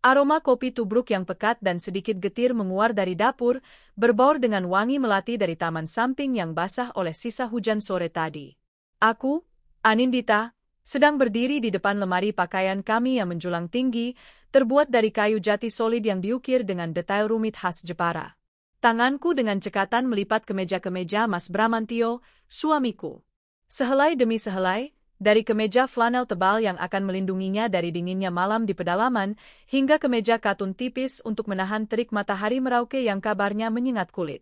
Aroma kopi tubruk yang pekat dan sedikit getir menguar dari dapur, berbaur dengan wangi melati dari taman samping yang basah oleh sisa hujan sore tadi. Aku, Anindita, sedang berdiri di depan lemari pakaian kami yang menjulang tinggi, terbuat dari kayu jati solid yang diukir dengan detail rumit khas Jepara. Tanganku dengan cekatan melipat kemeja-kemeja Mas Bramantio, suamiku. Sehelai demi sehelai, dari kemeja flanel tebal yang akan melindunginya dari dinginnya malam di pedalaman, hingga kemeja katun tipis untuk menahan terik matahari Merauke yang kabarnya menyengat kulit.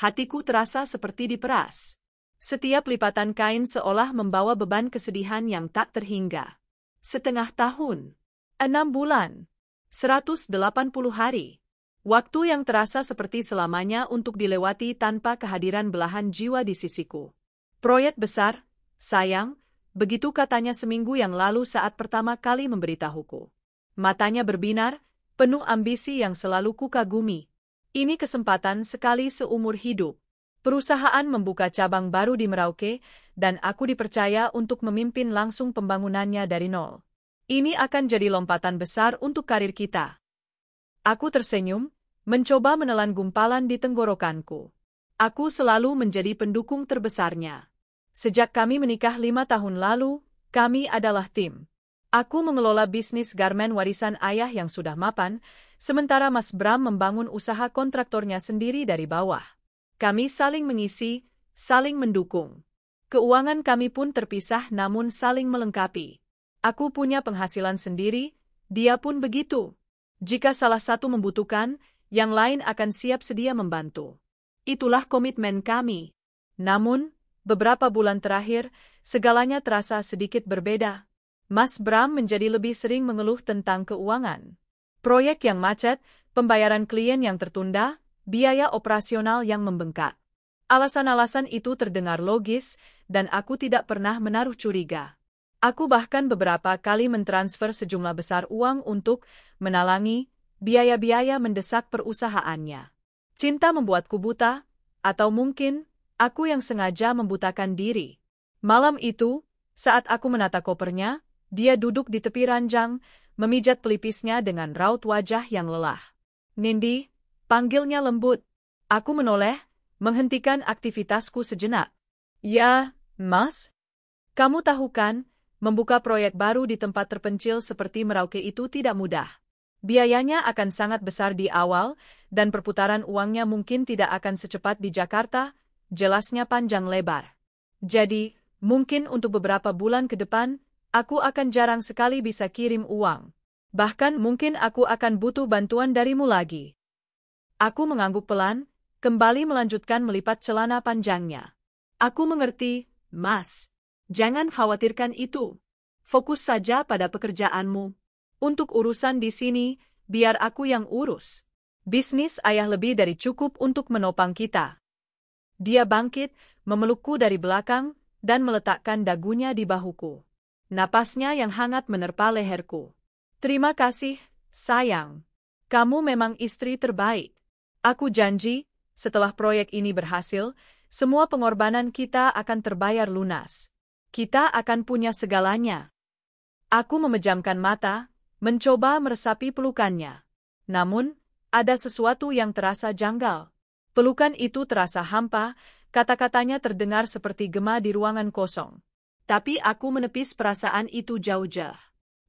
Hatiku terasa seperti diperas. Setiap lipatan kain seolah membawa beban kesedihan yang tak terhingga. 1/2 tahun. 6 bulan. 180 hari. Waktu yang terasa seperti selamanya untuk dilewati tanpa kehadiran belahan jiwa di sisiku. Proyek besar, sayang, begitu katanya seminggu yang lalu saat pertama kali memberitahuku. Matanya berbinar, penuh ambisi yang selalu kukagumi. Ini kesempatan sekali seumur hidup. Perusahaan membuka cabang baru di Merauke, dan aku dipercaya untuk memimpin langsung pembangunannya dari nol. Ini akan jadi lompatan besar untuk karir kita. Aku tersenyum, mencoba menelan gumpalan di tenggorokanku. Aku selalu menjadi pendukung terbesarnya. Sejak kami menikah 5 tahun lalu, kami adalah tim. Aku mengelola bisnis garmen warisan ayah yang sudah mapan, sementara Mas Bram membangun usaha kontraktornya sendiri dari bawah. Kami saling mengisi, saling mendukung. Keuangan kami pun terpisah namun saling melengkapi. Aku punya penghasilan sendiri, dia pun begitu. Jika salah satu membutuhkan, yang lain akan siap sedia membantu. Itulah komitmen kami. Namun, beberapa bulan terakhir, segalanya terasa sedikit berbeda. Mas Bram menjadi lebih sering mengeluh tentang keuangan. Proyek yang macet, pembayaran klien yang tertunda, biaya operasional yang membengkak. Alasan-alasan itu terdengar logis, dan aku tidak pernah menaruh curiga. Aku bahkan beberapa kali mentransfer sejumlah besar uang untuk menalangi biaya-biaya mendesak perusahaannya. Cinta membuatku buta, atau mungkin aku yang sengaja membutakan diri. Malam itu, saat aku menata kopernya, dia duduk di tepi ranjang, memijat pelipisnya dengan raut wajah yang lelah. "Nindi," panggilnya lembut. Aku menoleh, menghentikan aktivitasku sejenak. "Ya, Mas? Kamu tahu kan, membuka proyek baru di tempat terpencil seperti Merauke itu tidak mudah. Biayanya akan sangat besar di awal, dan perputaran uangnya mungkin tidak akan secepat di Jakarta," jelasnya panjang lebar. "Jadi, mungkin untuk beberapa bulan ke depan, aku akan jarang sekali bisa kirim uang. Bahkan mungkin aku akan butuh bantuan darimu lagi." Aku mengangguk pelan, kembali melanjutkan melipat celana panjangnya. "Aku mengerti, Mas. Jangan khawatirkan itu. Fokus saja pada pekerjaanmu. Untuk urusan di sini, biar aku yang urus. Bisnis ayah lebih dari cukup untuk menopang kita." Dia bangkit, memelukku dari belakang, dan meletakkan dagunya di bahuku. Napasnya yang hangat menerpa leherku. "Terima kasih, sayang. Kamu memang istri terbaik. Aku janji, setelah proyek ini berhasil, semua pengorbanan kita akan terbayar lunas. Kita akan punya segalanya." Aku memejamkan mata, mencoba meresapi pelukannya. Namun, ada sesuatu yang terasa janggal. Pelukan itu terasa hampa, kata-katanya terdengar seperti gema di ruangan kosong. Tapi aku menepis perasaan itu jauh-jauh.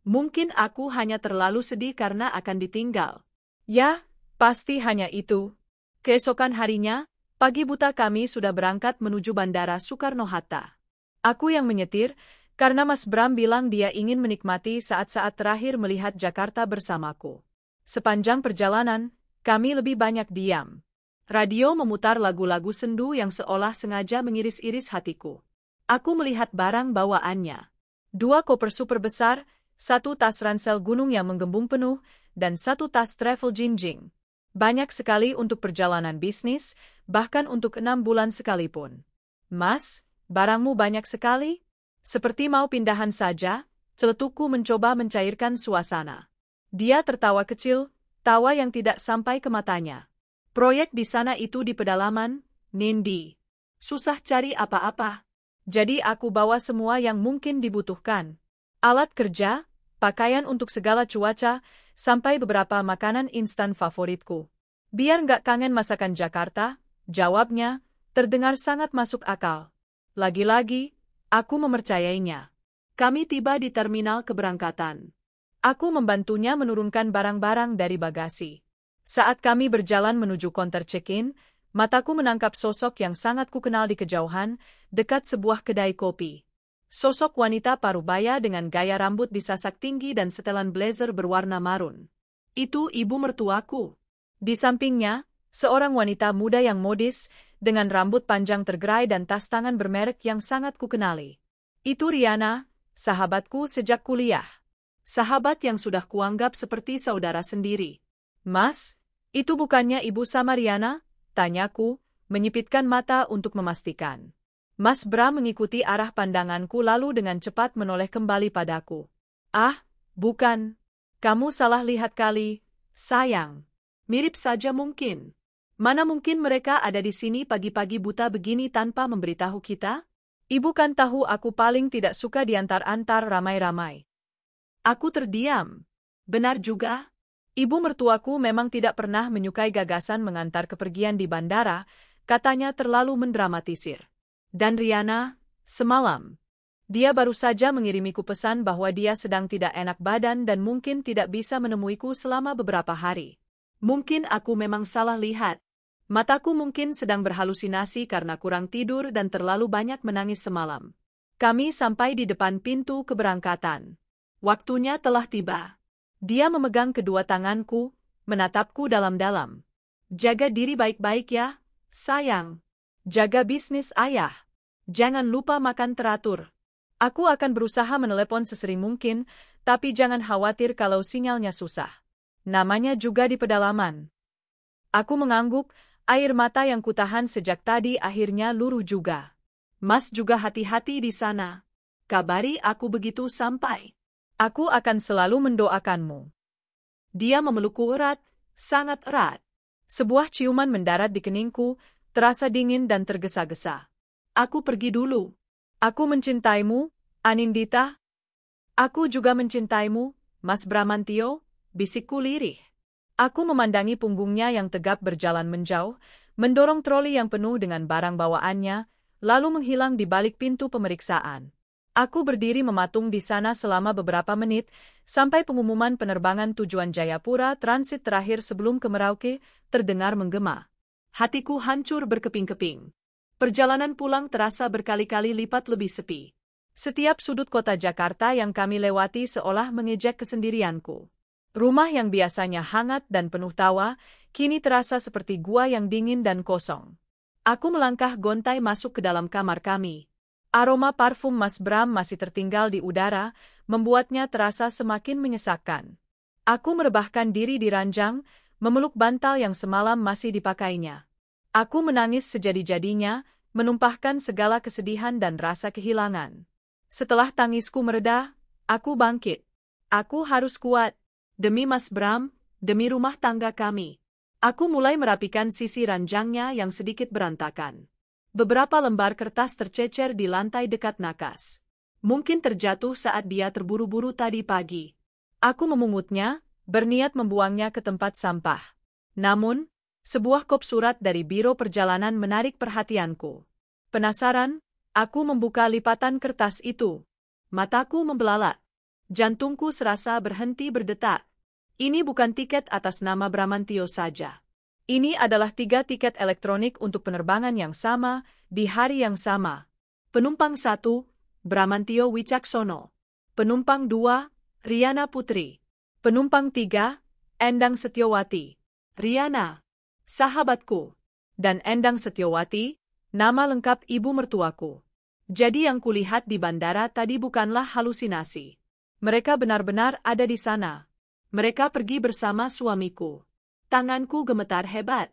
Mungkin aku hanya terlalu sedih karena akan ditinggal. Ya, pasti hanya itu. Keesokan harinya, pagi buta kami sudah berangkat menuju Bandara Soekarno-Hatta. Aku yang menyetir, karena Mas Bram bilang dia ingin menikmati saat-saat terakhir melihat Jakarta bersamaku. Sepanjang perjalanan, kami lebih banyak diam. Radio memutar lagu-lagu sendu yang seolah sengaja mengiris-iris hatiku. Aku melihat barang bawaannya. 2 koper super besar, 1 tas ransel gunung yang menggembung penuh, dan 1 tas travel jinjing. Banyak sekali untuk perjalanan bisnis, bahkan untuk 6 bulan sekalipun. "Mas, barangmu banyak sekali?" Seperti mau pindahan saja, celetukku mencoba mencairkan suasana. Dia tertawa kecil, tawa yang tidak sampai ke matanya. "Proyek di sana itu di pedalaman, Nindi. Susah cari apa-apa. Jadi aku bawa semua yang mungkin dibutuhkan. Alat kerja, pakaian untuk segala cuaca, sampai beberapa makanan instan favoritku. Biar nggak kangen masakan Jakarta, jawabnya, terdengar sangat masuk akal. Lagi-lagi, aku mempercayainya. Kami tiba di terminal keberangkatan. Aku membantunya menurunkan barang-barang dari bagasi. Saat kami berjalan menuju counter check-in, mataku menangkap sosok yang sangat kukenal di kejauhan, dekat sebuah kedai kopi. Sosok wanita parubaya dengan gaya rambut disasak tinggi dan setelan blazer berwarna marun. Itu ibu mertuaku. Di sampingnya, seorang wanita muda yang modis, dengan rambut panjang tergerai dan tas tangan bermerek yang sangat kukenali. Itu Riana, sahabatku sejak kuliah. Sahabat yang sudah kuanggap seperti saudara sendiri. Mas, itu bukannya ibu sama Riana? Tanyaku, menyipitkan mata untuk memastikan. Mas Bram mengikuti arah pandanganku lalu dengan cepat menoleh kembali padaku. Ah, bukan. Kamu salah lihat kali, sayang. Mirip saja mungkin. Mana mungkin mereka ada di sini pagi-pagi buta begini tanpa memberitahu kita? Ibu kan tahu aku paling tidak suka diantar-antar ramai-ramai. Aku terdiam. Benar juga. Ibu mertuaku memang tidak pernah menyukai gagasan mengantar kepergian di bandara, katanya terlalu mendramatisir. Dan Riana, semalam, dia baru saja mengirimiku pesan bahwa dia sedang tidak enak badan dan mungkin tidak bisa menemuiku selama beberapa hari. Mungkin aku memang salah lihat. Mataku mungkin sedang berhalusinasi karena kurang tidur dan terlalu banyak menangis semalam. Kami sampai di depan pintu keberangkatan. Waktunya telah tiba. Dia memegang kedua tanganku, menatapku dalam-dalam. Jaga diri baik-baik ya, sayang. Jaga bisnis ayah. Jangan lupa makan teratur. Aku akan berusaha menelepon sesering mungkin, tapi jangan khawatir kalau sinyalnya susah. Namanya juga di pedalaman. Aku mengangguk, air mata yang kutahan sejak tadi akhirnya luruh juga. Mas juga hati-hati di sana. Kabari aku begitu sampai. Aku akan selalu mendoakanmu. Dia memelukku erat, sangat erat. Sebuah ciuman mendarat di keningku, terasa dingin dan tergesa-gesa. Aku pergi dulu. Aku mencintaimu, Anindita. Aku juga mencintaimu, Mas Bramantio, bisikku lirih. Aku memandangi punggungnya yang tegap berjalan menjauh, mendorong troli yang penuh dengan barang bawaannya, lalu menghilang di balik pintu pemeriksaan. Aku berdiri mematung di sana selama beberapa menit, sampai pengumuman penerbangan tujuan Jayapura transit terakhir sebelum ke Merauke terdengar menggema. Hatiku hancur berkeping-keping. Perjalanan pulang terasa berkali-kali lipat lebih sepi. Setiap sudut kota Jakarta yang kami lewati seolah mengejek kesendirianku. Rumah yang biasanya hangat dan penuh tawa, kini terasa seperti gua yang dingin dan kosong. Aku melangkah gontai masuk ke dalam kamar kami. Aroma parfum Mas Bram masih tertinggal di udara, membuatnya terasa semakin menyesakkan. Aku merebahkan diri di ranjang, memeluk bantal yang semalam masih dipakainya. Aku menangis sejadi-jadinya, menumpahkan segala kesedihan dan rasa kehilangan. Setelah tangisku mereda, aku bangkit. Aku harus kuat. Demi Mas Bram, demi rumah tangga kami. Aku mulai merapikan sisi ranjangnya yang sedikit berantakan. Beberapa lembar kertas tercecer di lantai dekat nakas. Mungkin terjatuh saat dia terburu-buru tadi pagi. Aku memungutnya, berniat membuangnya ke tempat sampah. Namun, sebuah kop surat dari Biro Perjalanan menarik perhatianku. Penasaran, aku membuka lipatan kertas itu. Mataku membelalak. Jantungku serasa berhenti berdetak. Ini bukan tiket atas nama Bramantio saja. Ini adalah 3 tiket elektronik untuk penerbangan yang sama, di hari yang sama. Penumpang 1, Bramantio Wicaksono. Penumpang 2, Riana Putri. Penumpang 3, Endang Setiowati. Riana, sahabatku. Dan Endang Setiowati, nama lengkap ibu mertuaku. Jadi yang kulihat di bandara tadi bukanlah halusinasi. Mereka benar-benar ada di sana. Mereka pergi bersama suamiku. Tanganku gemetar hebat.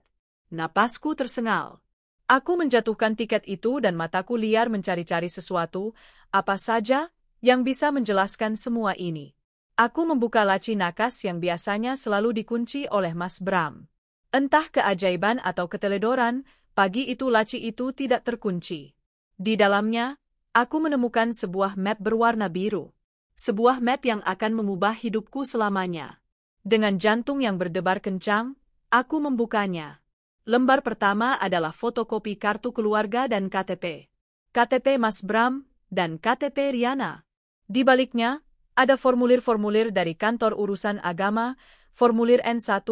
Napasku tersengal. Aku menjatuhkan tiket itu dan mataku liar mencari-cari sesuatu, apa saja, yang bisa menjelaskan semua ini. Aku membuka laci nakas yang biasanya selalu dikunci oleh Mas Bram. Entah keajaiban atau keteledoran, pagi itu laci itu tidak terkunci. Di dalamnya, aku menemukan sebuah map berwarna biru. Sebuah map yang akan mengubah hidupku selamanya. Dengan jantung yang berdebar kencang, aku membukanya. Lembar pertama adalah fotokopi kartu keluarga dan KTP. KTP Mas Bram dan KTP Riana. Di baliknya, ada formulir-formulir dari kantor urusan agama, formulir N1,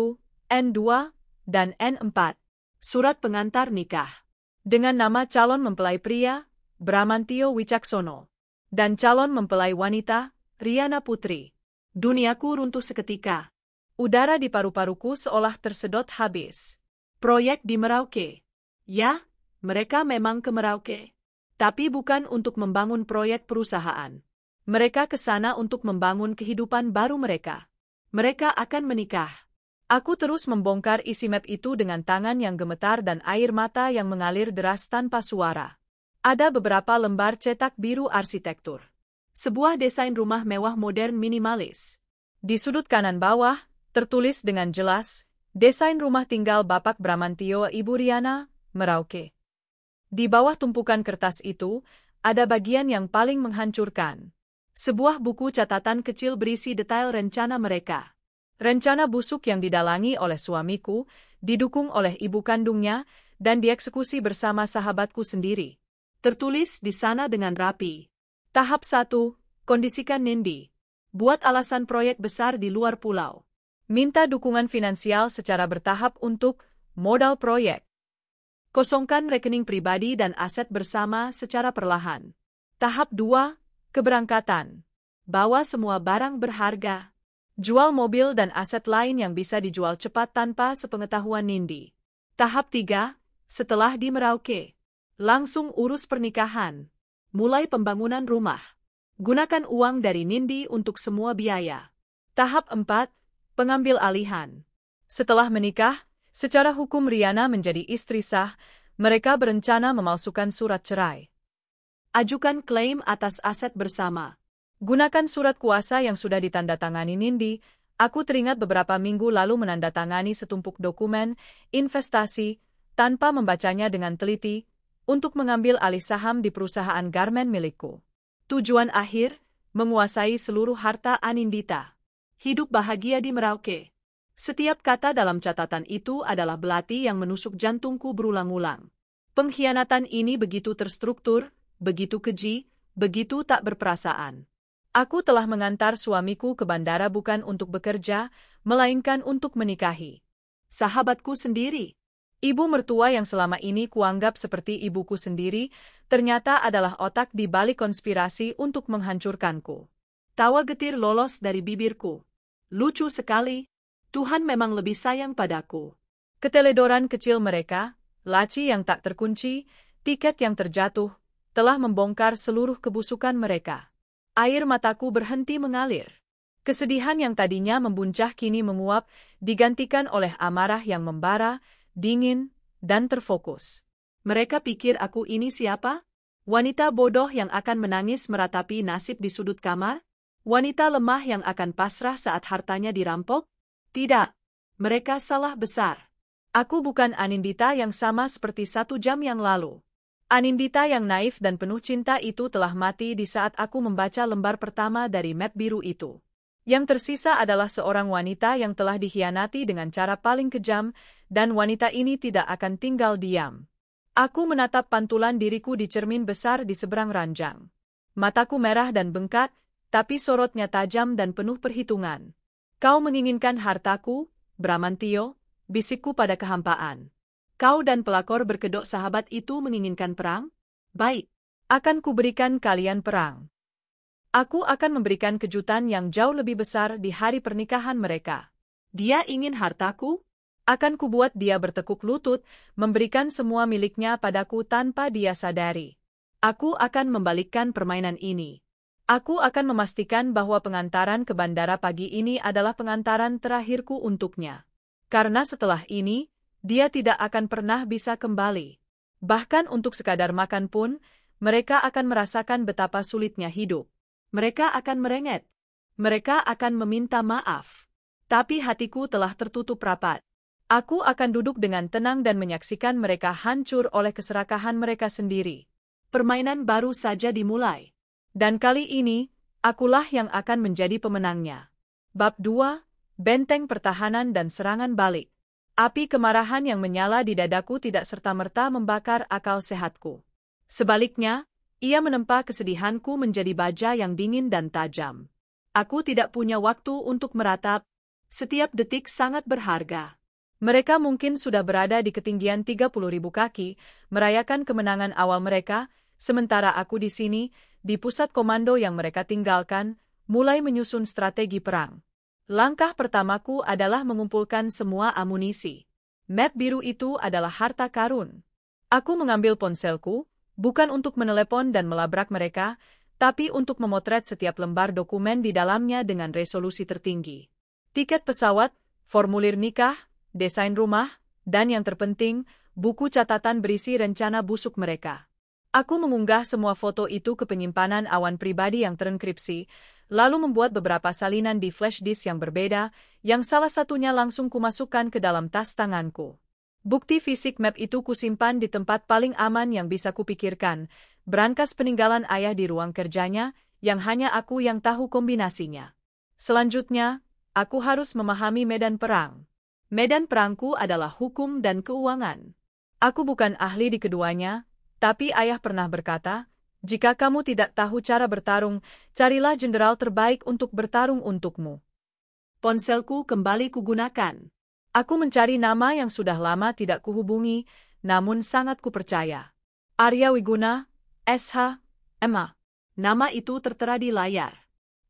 N2, dan N4. Surat pengantar nikah. Dengan nama calon mempelai pria, Bramantio Wicaksono. Dan calon mempelai wanita, Riana Putri. Duniaku runtuh seketika. Udara di paru-paruku seolah tersedot habis. Proyek di Merauke. Ya, mereka memang ke Merauke. Tapi bukan untuk membangun proyek perusahaan. Mereka ke sana untuk membangun kehidupan baru mereka. Mereka akan menikah. Aku terus membongkar isi map itu dengan tangan yang gemetar dan air mata yang mengalir deras tanpa suara. Ada beberapa lembar cetak biru arsitektur. Sebuah desain rumah mewah modern minimalis. Di sudut kanan bawah, tertulis dengan jelas, desain rumah tinggal Bapak Bramantio Ibu Riana, Merauke. Di bawah tumpukan kertas itu, ada bagian yang paling menghancurkan. Sebuah buku catatan kecil berisi detail rencana mereka. Rencana busuk yang didalangi oleh suamiku, didukung oleh ibu kandungnya, dan dieksekusi bersama sahabatku sendiri. Tertulis di sana dengan rapi. Tahap 1, kondisikan Nindi. Buat alasan proyek besar di luar pulau. Minta dukungan finansial secara bertahap untuk modal proyek. Kosongkan rekening pribadi dan aset bersama secara perlahan. Tahap 2, keberangkatan. Bawa semua barang berharga. Jual mobil dan aset lain yang bisa dijual cepat tanpa sepengetahuan Nindi. Tahap 3, setelah di Merauke. Langsung urus pernikahan. Mulai pembangunan rumah. Gunakan uang dari Nindi untuk semua biaya. Tahap 4, pengambil alihan. Setelah menikah, secara hukum Riana menjadi istri sah, mereka berencana memalsukan surat cerai. Ajukan klaim atas aset bersama. Gunakan surat kuasa yang sudah ditandatangani Nindi. Aku teringat beberapa minggu lalu menandatangani setumpuk dokumen investasi tanpa membacanya dengan teliti untuk mengambil alih saham di perusahaan garmen milikku. Tujuan akhir, menguasai seluruh harta Anindita. Hidup bahagia di Merauke. Setiap kata dalam catatan itu adalah belati yang menusuk jantungku berulang-ulang. Pengkhianatan ini begitu terstruktur, begitu keji, begitu tak berperasaan. Aku telah mengantar suamiku ke bandara bukan untuk bekerja, melainkan untuk menikahi sahabatku sendiri. Ibu mertua yang selama ini kuanggap seperti ibuku sendiri, ternyata adalah otak di balik konspirasi untuk menghancurkanku. Tawa getir lolos dari bibirku. Lucu sekali, Tuhan memang lebih sayang padaku. Keteledoran kecil mereka, laci yang tak terkunci, tiket yang terjatuh, telah membongkar seluruh kebusukan mereka. Air mataku berhenti mengalir. Kesedihan yang tadinya membuncah kini menguap, digantikan oleh amarah yang membara, dingin, dan terfokus. Mereka pikir aku ini siapa? Wanita bodoh yang akan menangis meratapi nasib di sudut kamar? Wanita lemah yang akan pasrah saat hartanya dirampok? Tidak. Mereka salah besar. Aku bukan Anindita yang sama seperti 1 jam yang lalu. Anindita yang naif dan penuh cinta itu telah mati di saat aku membaca lembar pertama dari map biru itu. Yang tersisa adalah seorang wanita yang telah dikhianati dengan cara paling kejam, dan wanita ini tidak akan tinggal diam. Aku menatap pantulan diriku di cermin besar di seberang ranjang. Mataku merah dan bengkak, tapi sorotnya tajam dan penuh perhitungan. Kau menginginkan hartaku, Bramantio, bisikku pada kehampaan. Kau dan pelakor berkedok sahabat itu menginginkan perang? Baik, akan kuberikan kalian perang. Aku akan memberikan kejutan yang jauh lebih besar di hari pernikahan mereka. Dia ingin hartaku? Akan kubuat dia bertekuk lutut, memberikan semua miliknya padaku tanpa dia sadari. Aku akan membalikkan permainan ini. Aku akan memastikan bahwa pengantaran ke bandara pagi ini adalah pengantaran terakhirku untuknya. Karena setelah ini, dia tidak akan pernah bisa kembali. Bahkan untuk sekadar makan pun, mereka akan merasakan betapa sulitnya hidup. Mereka akan merengek. Mereka akan meminta maaf. Tapi hatiku telah tertutup rapat. Aku akan duduk dengan tenang dan menyaksikan mereka hancur oleh keserakahan mereka sendiri. Permainan baru saja dimulai. Dan kali ini, akulah yang akan menjadi pemenangnya. Bab 2, benteng pertahanan dan serangan balik. Api kemarahan yang menyala di dadaku tidak serta-merta membakar akal sehatku. Sebaliknya, ia menempa kesedihanku menjadi baja yang dingin dan tajam. Aku tidak punya waktu untuk meratap. Setiap detik sangat berharga. Mereka mungkin sudah berada di ketinggian 30.000 kaki, merayakan kemenangan awal mereka, sementara aku di sini, di pusat komando yang mereka tinggalkan, mulai menyusun strategi perang. Langkah pertamaku adalah mengumpulkan semua amunisi. Map biru itu adalah harta karun. Aku mengambil ponselku, bukan untuk menelepon dan melabrak mereka, tapi untuk memotret setiap lembar dokumen di dalamnya dengan resolusi tertinggi. Tiket pesawat, formulir nikah, desain rumah, dan yang terpenting, buku catatan berisi rencana busuk mereka. Aku mengunggah semua foto itu ke penyimpanan awan pribadi yang terenkripsi, lalu membuat beberapa salinan di flash disk yang berbeda, yang salah satunya langsung kumasukkan ke dalam tas tanganku. Bukti fisik map itu kusimpan di tempat paling aman yang bisa kupikirkan, brankas peninggalan ayah di ruang kerjanya, yang hanya aku yang tahu kombinasinya. Selanjutnya, aku harus memahami medan perang. Medan perangku adalah hukum dan keuangan. Aku bukan ahli di keduanya, tapi ayah pernah berkata, jika kamu tidak tahu cara bertarung, carilah jenderal terbaik untuk bertarung untukmu. Ponselku kembali kugunakan. Aku mencari nama yang sudah lama tidak kuhubungi, namun sangat kupercaya. Arya Wiguna, SH, Emma. Nama itu tertera di layar.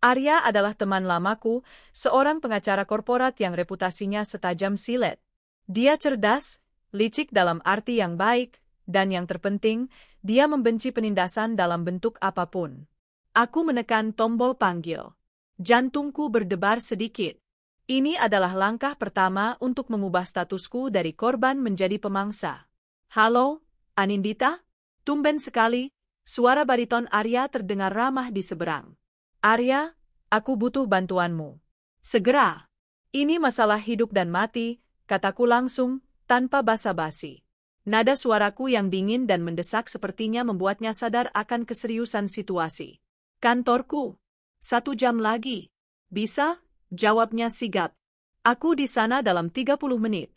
Arya adalah teman lamaku, seorang pengacara korporat yang reputasinya setajam silet. Dia cerdas, licik dalam arti yang baik, dan yang terpenting, dia membenci penindasan dalam bentuk apapun. Aku menekan tombol panggil. Jantungku berdebar sedikit. Ini adalah langkah pertama untuk mengubah statusku dari korban menjadi pemangsa. Halo, Anindita? Tumben sekali, suara bariton Arya terdengar ramah di seberang. Arya, aku butuh bantuanmu. Segera. Ini masalah hidup dan mati, kataku langsung, tanpa basa-basi. Nada suaraku yang dingin dan mendesak sepertinya membuatnya sadar akan keseriusan situasi. Kantorku. 1 jam lagi. Bisa? Jawabnya sigap. Aku di sana dalam 30 menit.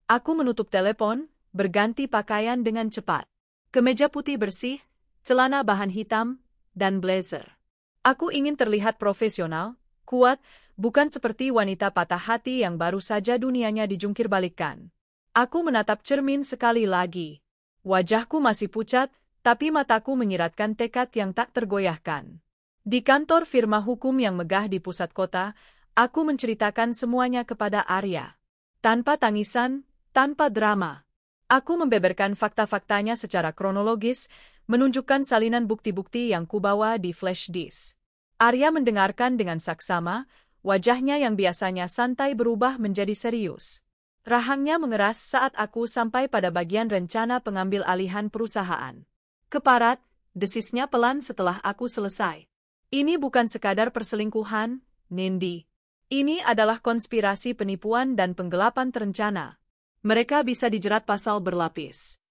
Aku menutup telepon, berganti pakaian dengan cepat. Kemeja putih bersih, celana bahan hitam, dan blazer. Aku ingin terlihat profesional, kuat, bukan seperti wanita patah hati yang baru saja dunianya dijungkirbalikkan. Aku menatap cermin sekali lagi. Wajahku masih pucat, tapi mataku menyiratkan tekad yang tak tergoyahkan. Di kantor firma hukum yang megah di pusat kota, aku menceritakan semuanya kepada Arya. Tanpa tangisan, tanpa drama. Aku membeberkan fakta-faktanya secara kronologis, menunjukkan salinan bukti-bukti yang kubawa di flash disk. Arya mendengarkan dengan saksama, wajahnya yang biasanya santai berubah menjadi serius. Rahangnya mengeras saat aku sampai pada bagian rencana pengambil alihan perusahaan. Keparat, desisnya pelan setelah aku selesai. Ini bukan sekadar perselingkuhan, Nindi. Ini adalah konspirasi penipuan dan penggelapan terencana. Mereka bisa dijerat pasal berlapis.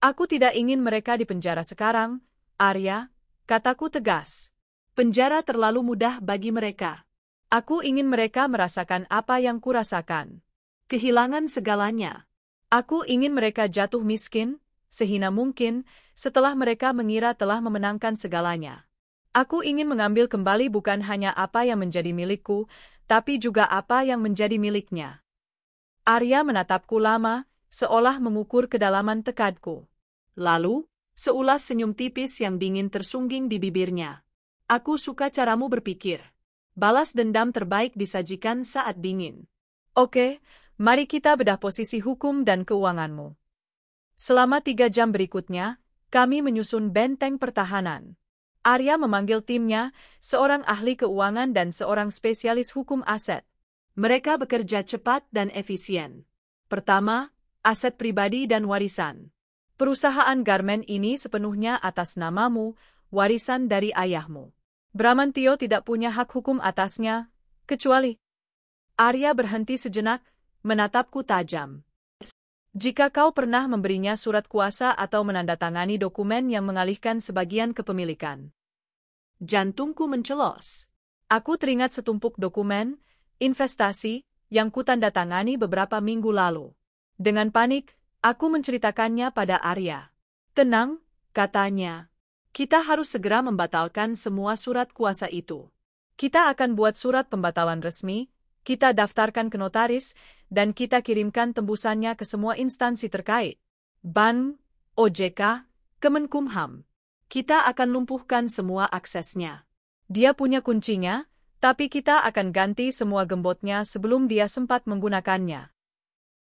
Aku tidak ingin mereka dipenjara sekarang, Arya, kataku tegas. Penjara terlalu mudah bagi mereka. Aku ingin mereka merasakan apa yang kurasakan. Kehilangan segalanya. Aku ingin mereka jatuh miskin, sehina mungkin, setelah mereka mengira telah memenangkan segalanya. Aku ingin mengambil kembali bukan hanya apa yang menjadi milikku, tapi juga apa yang menjadi miliknya. Arya menatapku lama, seolah mengukur kedalaman tekadku. Lalu, seulas senyum tipis yang dingin tersungging di bibirnya. Aku suka caramu berpikir. Balas dendam terbaik disajikan saat dingin. Oke, mari kita bedah posisi hukum dan keuanganmu. Selama 3 jam berikutnya, kami menyusun benteng pertahanan. Arya memanggil timnya, seorang ahli keuangan dan seorang spesialis hukum aset. Mereka bekerja cepat dan efisien. Pertama, aset pribadi dan warisan. Perusahaan garmen ini sepenuhnya atas namamu, warisan dari ayahmu. Bramantio tidak punya hak hukum atasnya, kecuali... Arya berhenti sejenak, menatapku tajam. Jika kau pernah memberinya surat kuasa atau menandatangani dokumen yang mengalihkan sebagian kepemilikan. Jantungku mencelos. Aku teringat setumpuk dokumen, investasi, yang kutandatangani beberapa minggu lalu. Dengan panik, aku menceritakannya pada Arya. Tenang, katanya. Kita harus segera membatalkan semua surat kuasa itu. Kita akan buat surat pembatalan resmi, kita daftarkan ke notaris, dan kita kirimkan tembusannya ke semua instansi terkait. BAN, OJK, Kemenkumham. Kita akan lumpuhkan semua aksesnya. Dia punya kuncinya, tapi kita akan ganti semua gembotnya sebelum dia sempat menggunakannya.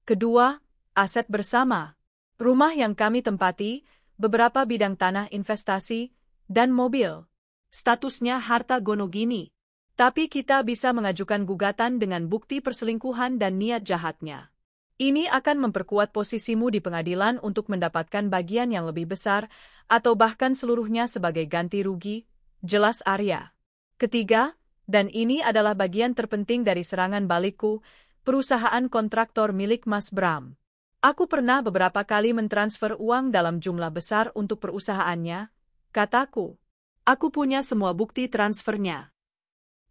Kedua, aset bersama. Rumah yang kami tempati, beberapa bidang tanah investasi, dan mobil. Statusnya harta gonogini. Tapi kita bisa mengajukan gugatan dengan bukti perselingkuhan dan niat jahatnya. Ini akan memperkuat posisimu di pengadilan untuk mendapatkan bagian yang lebih besar, atau bahkan seluruhnya sebagai ganti rugi, jelas Arya. Ketiga, dan ini adalah bagian terpenting dari serangan balikku, perusahaan kontraktor milik Mas Bram. Aku pernah beberapa kali mentransfer uang dalam jumlah besar untuk perusahaannya, kataku. Aku punya semua bukti transfernya.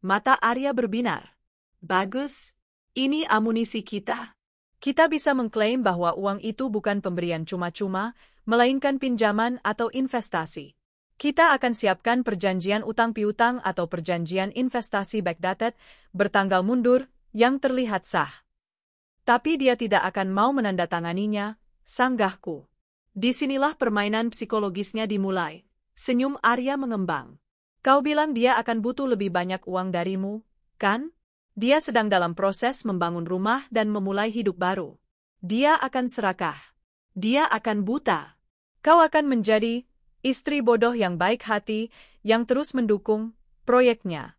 Mata Arya berbinar. Bagus, ini amunisi kita. Kita bisa mengklaim bahwa uang itu bukan pemberian cuma-cuma, melainkan pinjaman atau investasi. Kita akan siapkan perjanjian utang piutang atau perjanjian investasi backdated, bertanggal mundur, yang terlihat sah. Tapi dia tidak akan mau menandatanganinya, sanggahku. Disinilah permainan psikologisnya dimulai. Senyum Arya mengembang. Kau bilang dia akan butuh lebih banyak uang darimu, kan? Dia sedang dalam proses membangun rumah dan memulai hidup baru. Dia akan serakah. Dia akan buta. Kau akan menjadi istri bodoh yang baik hati, yang terus mendukung proyeknya.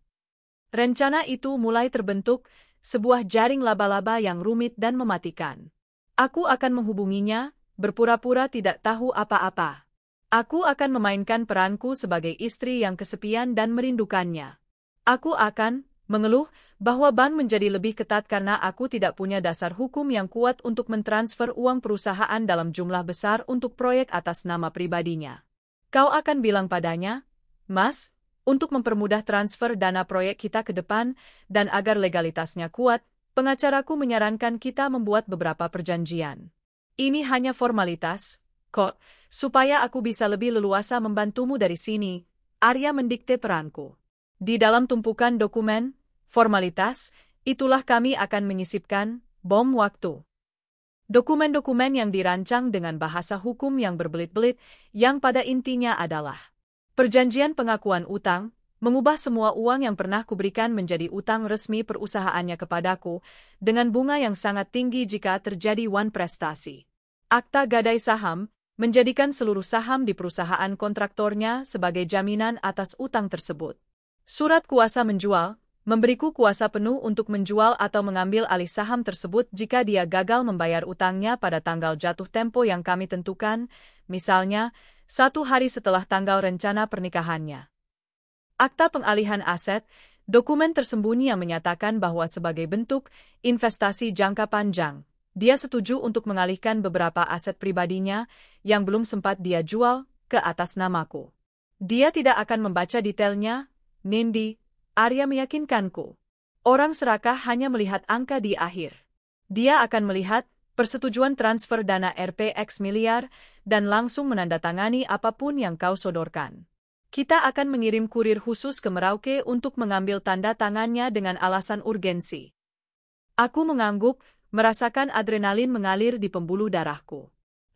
Rencana itu mulai terbentuk, sebuah jaring laba-laba yang rumit dan mematikan. Aku akan menghubunginya, berpura-pura tidak tahu apa-apa. Aku akan memainkan peranku sebagai istri yang kesepian dan merindukannya. Aku akan mengeluh bahwa BAN menjadi lebih ketat karena aku tidak punya dasar hukum yang kuat untuk mentransfer uang perusahaan dalam jumlah besar untuk proyek atas nama pribadinya. Kau akan bilang padanya, Mas, untuk mempermudah transfer dana proyek kita ke depan dan agar legalitasnya kuat, pengacaraku menyarankan kita membuat beberapa perjanjian. Ini hanya formalitas, kok, supaya aku bisa lebih leluasa membantumu dari sini. Arya mendikte peranku. Di dalam tumpukan dokumen, formalitas, itulah kami akan menyisipkan bom waktu. Dokumen-dokumen yang dirancang dengan bahasa hukum yang berbelit-belit, yang pada intinya adalah perjanjian pengakuan utang, mengubah semua uang yang pernah kuberikan menjadi utang resmi perusahaannya kepadaku, dengan bunga yang sangat tinggi jika terjadi prestasi. Akta gadai saham, menjadikan seluruh saham di perusahaan kontraktornya sebagai jaminan atas utang tersebut. Surat kuasa menjual, memberiku kuasa penuh untuk menjual atau mengambil alih saham tersebut jika dia gagal membayar utangnya pada tanggal jatuh tempo yang kami tentukan, misalnya, 1 hari setelah tanggal rencana pernikahannya. Akta pengalihan aset, dokumen tersembunyi yang menyatakan bahwa sebagai bentuk investasi jangka panjang, dia setuju untuk mengalihkan beberapa aset pribadinya yang belum sempat dia jual ke atas namaku. Dia tidak akan membaca detailnya, Nindi, Arya meyakinkanku. Orang serakah hanya melihat angka di akhir. Dia akan melihat persetujuan transfer dana Rp miliar, dan langsung menandatangani apapun yang kau sodorkan. Kita akan mengirim kurir khusus ke Merauke untuk mengambil tanda tangannya dengan alasan urgensi. Aku mengangguk, merasakan adrenalin mengalir di pembuluh darahku.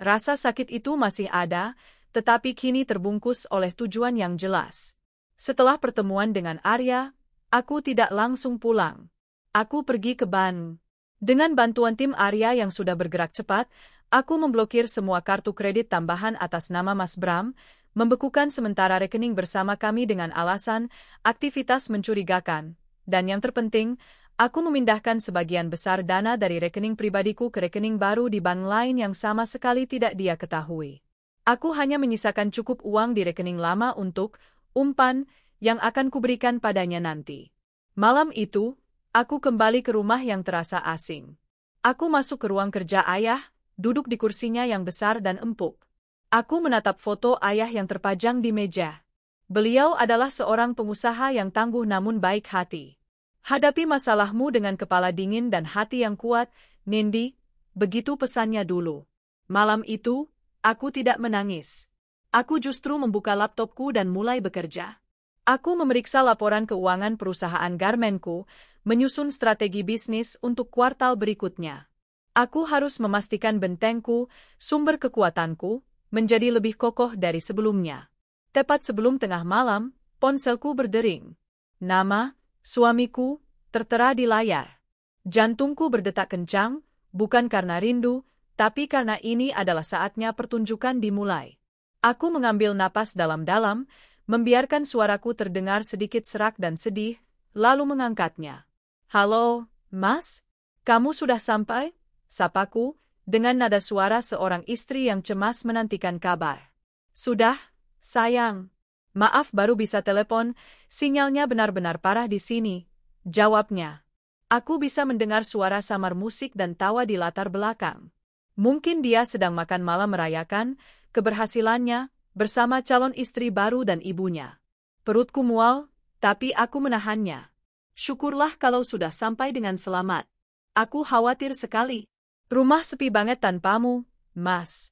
Rasa sakit itu masih ada, tetapi kini terbungkus oleh tujuan yang jelas. Setelah pertemuan dengan Arya, aku tidak langsung pulang. Aku pergi ke BAN. Dengan bantuan tim Arya yang sudah bergerak cepat, aku memblokir semua kartu kredit tambahan atas nama Mas Bram, membekukan sementara rekening bersama kami dengan alasan aktivitas mencurigakan, dan yang terpenting, aku memindahkan sebagian besar dana dari rekening pribadiku ke rekening baru di bank lain yang sama sekali tidak dia ketahui. Aku hanya menyisakan cukup uang di rekening lama untuk umpan yang akan kuberikan padanya nanti. Malam itu, aku kembali ke rumah yang terasa asing. Aku masuk ke ruang kerja ayah, duduk di kursinya yang besar dan empuk. Aku menatap foto ayah yang terpajang di meja. Beliau adalah seorang pengusaha yang tangguh namun baik hati. Hadapi masalahmu dengan kepala dingin dan hati yang kuat, Nindi, begitu pesannya dulu. Malam itu, aku tidak menangis. Aku justru membuka laptopku dan mulai bekerja. Aku memeriksa laporan keuangan perusahaan garmenku, menyusun strategi bisnis untuk kuartal berikutnya. Aku harus memastikan bentengku, sumber kekuatanku, menjadi lebih kokoh dari sebelumnya. Tepat sebelum tengah malam, ponselku berdering. Nama, suamiku, tertera di layar. Jantungku berdetak kencang, bukan karena rindu, tapi karena ini adalah saatnya pertunjukan dimulai. Aku mengambil napas dalam-dalam, membiarkan suaraku terdengar sedikit serak dan sedih, lalu mengangkatnya. "Halo, Mas? Kamu sudah sampai?" sapaku, dengan nada suara seorang istri yang cemas menantikan kabar. "Sudah, sayang. Maaf baru bisa telepon, sinyalnya benar-benar parah di sini," jawabnya. Aku bisa mendengar suara samar musik dan tawa di latar belakang. Mungkin dia sedang makan malam merayakan keberhasilannya bersama calon istri baru dan ibunya. Perutku mual, tapi aku menahannya. Syukurlah kalau sudah sampai dengan selamat. Aku khawatir sekali. Rumah sepi banget tanpamu, Mas.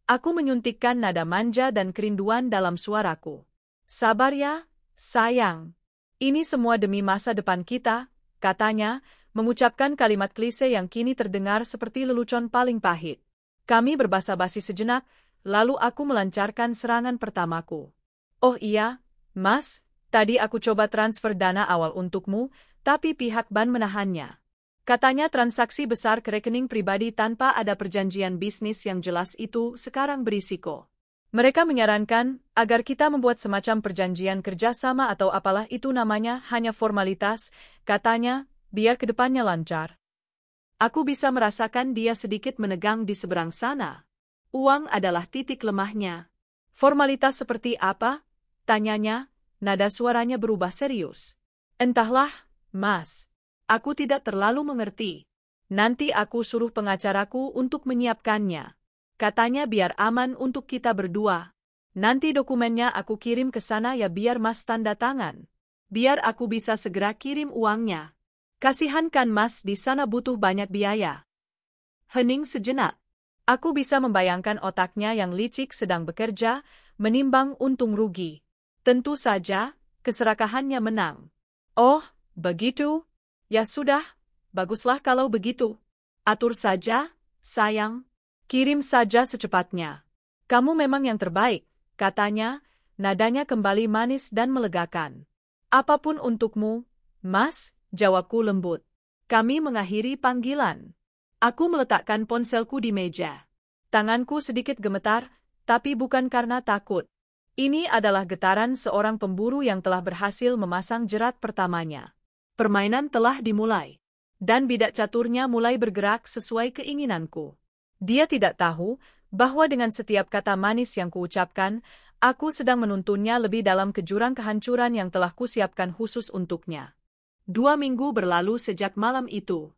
Aku menyuntikkan nada manja dan kerinduan dalam suaraku. Sabar ya, sayang. Ini semua demi masa depan kita, katanya, mengucapkan kalimat klise yang kini terdengar seperti lelucon paling pahit. Kami berbasa-basi sejenak, lalu aku melancarkan serangan pertamaku. "Oh iya, Mas, tadi aku coba transfer dana awal untukmu, tapi pihak bank menahannya. Katanya transaksi besar ke rekening pribadi tanpa ada perjanjian bisnis yang jelas itu sekarang berisiko. Mereka menyarankan agar kita membuat semacam perjanjian kerjasama atau apalah itu namanya, hanya formalitas, katanya, biar kedepannya lancar." Aku bisa merasakan dia sedikit menegang di seberang sana. Uang adalah titik lemahnya. "Formalitas seperti apa?" tanyanya, nada suaranya berubah serius. "Entahlah, Mas. Aku tidak terlalu mengerti. Nanti aku suruh pengacaraku untuk menyiapkannya. Katanya biar aman untuk kita berdua. Nanti dokumennya aku kirim ke sana ya biar Mas tanda tangan. Biar aku bisa segera kirim uangnya. Kasihan kan Mas di sana butuh banyak biaya." Hening sejenak. Aku bisa membayangkan otaknya yang licik sedang bekerja, menimbang untung rugi. Tentu saja, keserakahannya menang. "Oh, begitu? Ya sudah, baguslah kalau begitu. Atur saja, sayang. Kirim saja secepatnya. Kamu memang yang terbaik," katanya, nadanya kembali manis dan melegakan. "Apapun untukmu, Mas," jawabku lembut. Kami mengakhiri panggilan. Aku meletakkan ponselku di meja. Tanganku sedikit gemetar, tapi bukan karena takut. Ini adalah getaran seorang pemburu yang telah berhasil memasang jerat pertamanya. Permainan telah dimulai. Dan bidak caturnya mulai bergerak sesuai keinginanku. Dia tidak tahu bahwa dengan setiap kata manis yang kuucapkan, aku sedang menuntunnya lebih dalam ke jurang kehancuran yang telah kusiapkan khusus untuknya. 2 minggu berlalu sejak malam itu.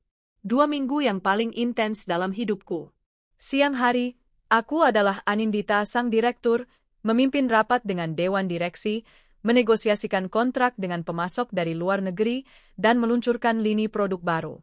2 minggu yang paling intens dalam hidupku. Siang hari, aku adalah Anindita sang direktur, memimpin rapat dengan dewan direksi, menegosiasikan kontrak dengan pemasok dari luar negeri, dan meluncurkan lini produk baru.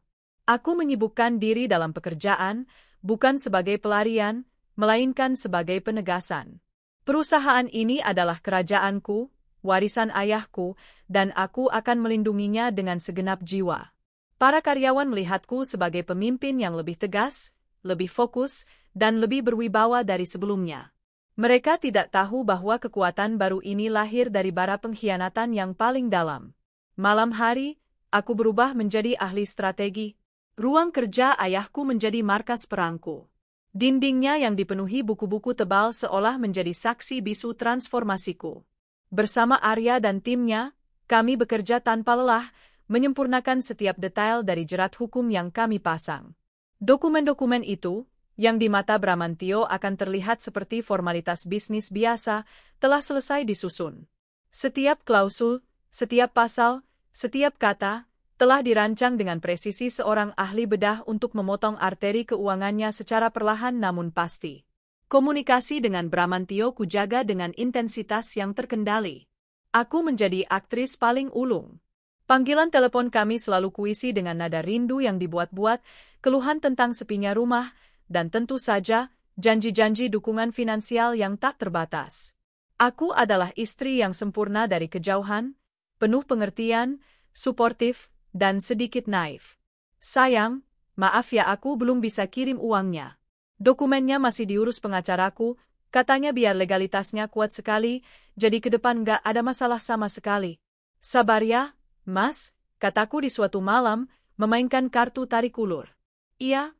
Aku menyibukkan diri dalam pekerjaan, bukan sebagai pelarian, melainkan sebagai penegasan. Perusahaan ini adalah kerajaanku, warisan ayahku, dan aku akan melindunginya dengan segenap jiwa. Para karyawan melihatku sebagai pemimpin yang lebih tegas, lebih fokus, dan lebih berwibawa dari sebelumnya. Mereka tidak tahu bahwa kekuatan baru ini lahir dari bara pengkhianatan yang paling dalam. Malam hari, aku berubah menjadi ahli strategi. Ruang kerja ayahku menjadi markas perangku. Dindingnya yang dipenuhi buku-buku tebal seolah menjadi saksi bisu transformasiku. Bersama Arya dan timnya, kami bekerja tanpa lelah, menyempurnakan setiap detail dari jerat hukum yang kami pasang. Dokumen-dokumen itu, yang di mata Bramantio akan terlihat seperti formalitas bisnis biasa, telah selesai disusun. Setiap klausul, setiap pasal, setiap kata, telah dirancang dengan presisi seorang ahli bedah untuk memotong arteri keuangannya secara perlahan namun pasti. Komunikasi dengan Bramantio kujaga dengan intensitas yang terkendali. Aku menjadi aktris paling ulung. Panggilan telepon kami selalu kuisi dengan nada rindu yang dibuat-buat, keluhan tentang sepinya rumah, dan tentu saja, janji-janji dukungan finansial yang tak terbatas. Aku adalah istri yang sempurna dari kejauhan, penuh pengertian, suportif, dan sedikit naif. Sayang, maaf ya aku belum bisa kirim uangnya. Dokumennya masih diurus pengacaraku, katanya biar legalitasnya kuat sekali, jadi ke depan nggak ada masalah sama sekali. Sabar ya, Mas, kataku di suatu malam, memainkan kartu tarik ulur. Iya,